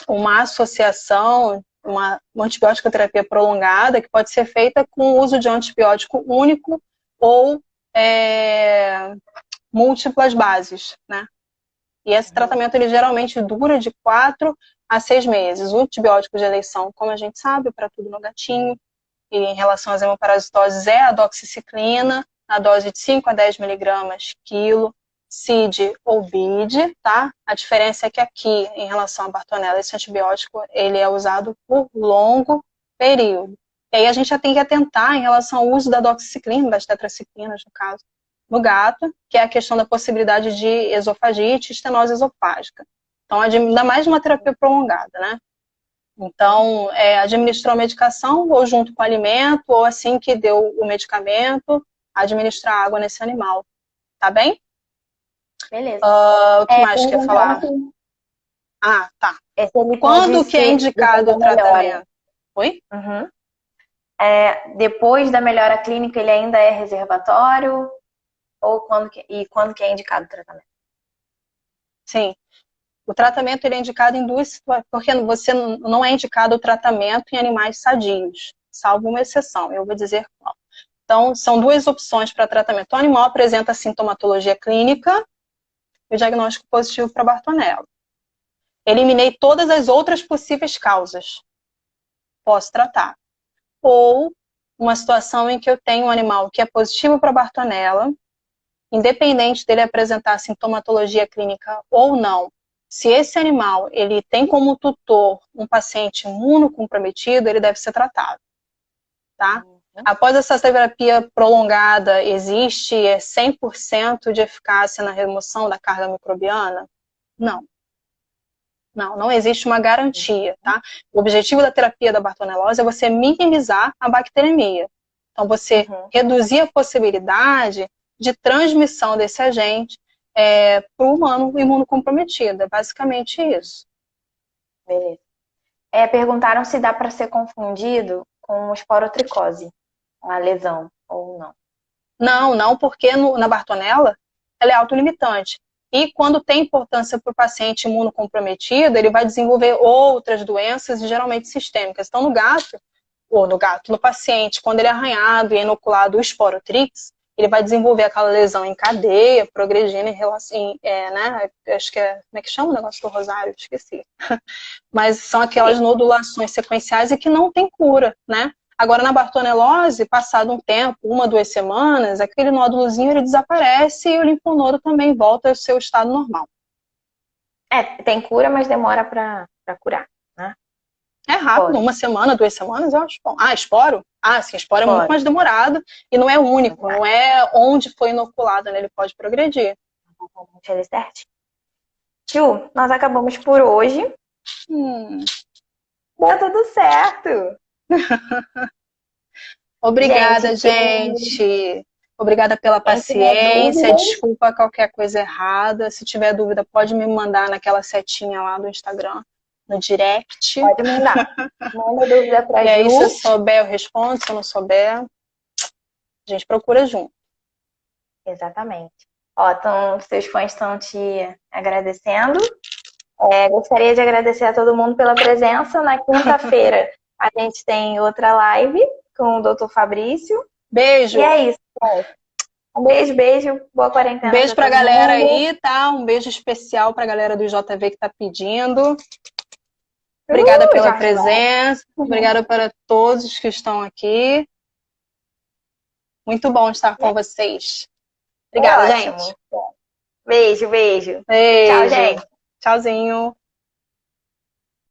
uma associação, uma antibiótico terapia prolongada que pode ser feita com o uso de antibiótico único ou múltiplas bases, né? E esse tratamento ele geralmente dura de 4 a 6 meses. O antibiótico de eleição, como a gente sabe, para tudo no gatinho, e em relação às hemoparasitoses é a doxiciclina, na dose de 5 a 10 miligramas quilo, CID ou BID, tá? A diferença é que aqui, em relação à Bartonella, esse antibiótico, ele é usado por longo período. E aí a gente já tem que atentar em relação ao uso da doxiciclina, das tetraciclinas, no caso, no gato, que é a questão da possibilidade de esofagite e estenose esofágica. Então, ainda mais uma terapia prolongada, né? Então, administrou a medicação, ou junto com o alimento, ou assim que deu o medicamento, administrar água nesse animal. Tá bem? Beleza. O que mais quer falar? Tá. Quando que é indicado o tratamento? Oi? Depois da melhora clínica, ele ainda é reservatório? Ou quando que é indicado o tratamento? Sim. O tratamento ele é indicado em duas situações, porque você não é indicado o tratamento em animais sadios, salvo uma exceção, eu vou dizer qual. Então, são duas opções para tratamento. O animal apresenta sintomatologia clínica e o diagnóstico positivo para Bartonella. Eliminei todas as outras possíveis causas. Posso tratar. Ou uma situação em que eu tenho um animal que é positivo para Bartonella, independente dele apresentar sintomatologia clínica ou não, se esse animal ele tem como tutor um paciente imunocomprometido, ele deve ser tratado, tá? Após essa terapia prolongada, existe 100% de eficácia na remoção da carga microbiana? Não. Não existe uma garantia, tá? O objetivo da terapia da bartonelose é você minimizar a bacteremia. Então, você reduzir a possibilidade de transmissão desse agente para o humano imunocomprometido. É basicamente isso. Beleza. Perguntaram se dá para ser confundido com esporotricose, a lesão, ou não. Não, porque na bartonella ela é autolimitante. E quando tem importância para o paciente imunocomprometido, ele vai desenvolver outras doenças, geralmente sistêmicas. Então, no paciente, quando ele é arranhado e é inoculado o esporotrix, ele vai desenvolver aquela lesão em cadeia, progredindo em relação, né? Acho que como é que chama o negócio do rosário? Esqueci. Mas são aquelas nodulações sequenciais e que não tem cura, né? Agora, na bartonelose, passado um tempo, 1, 2 semanas, aquele nódulozinho ele desaparece e o linfonodo também volta ao seu estado normal. Tem cura, mas demora para curar, né? É rápido, 1 semana, 2 semanas, eu acho bom. Esporo? Sim, esporo é muito mais demorado e não é único, não é onde foi inoculado, né? Ele pode progredir. Fazer certinho. Ju, nós acabamos por hoje. Deu tudo certo. Obrigada, gente. Obrigada pela paciência. Desculpa qualquer coisa errada. Se tiver dúvida, pode me mandar naquela setinha lá do Instagram, no direct. Pode mandar. Manda dúvida pra Ju. E aí, se eu souber, eu respondo. Se eu não souber, a gente procura junto. Exatamente. Seus fãs estão te agradecendo. Gostaria de agradecer a todo mundo pela presença. Na quinta-feira, a gente tem outra live com o Dr. Fabrício. Beijo! E é isso. Um beijo. Boa quarentena. Beijo pra galera aí, tá? Um beijo especial pra galera do JV que tá pedindo. Obrigada pela presença. Obrigada para todos que estão aqui. Muito bom estar com vocês. Obrigada, gente. Beijo. Beijo. Tchau, gente. Tchauzinho.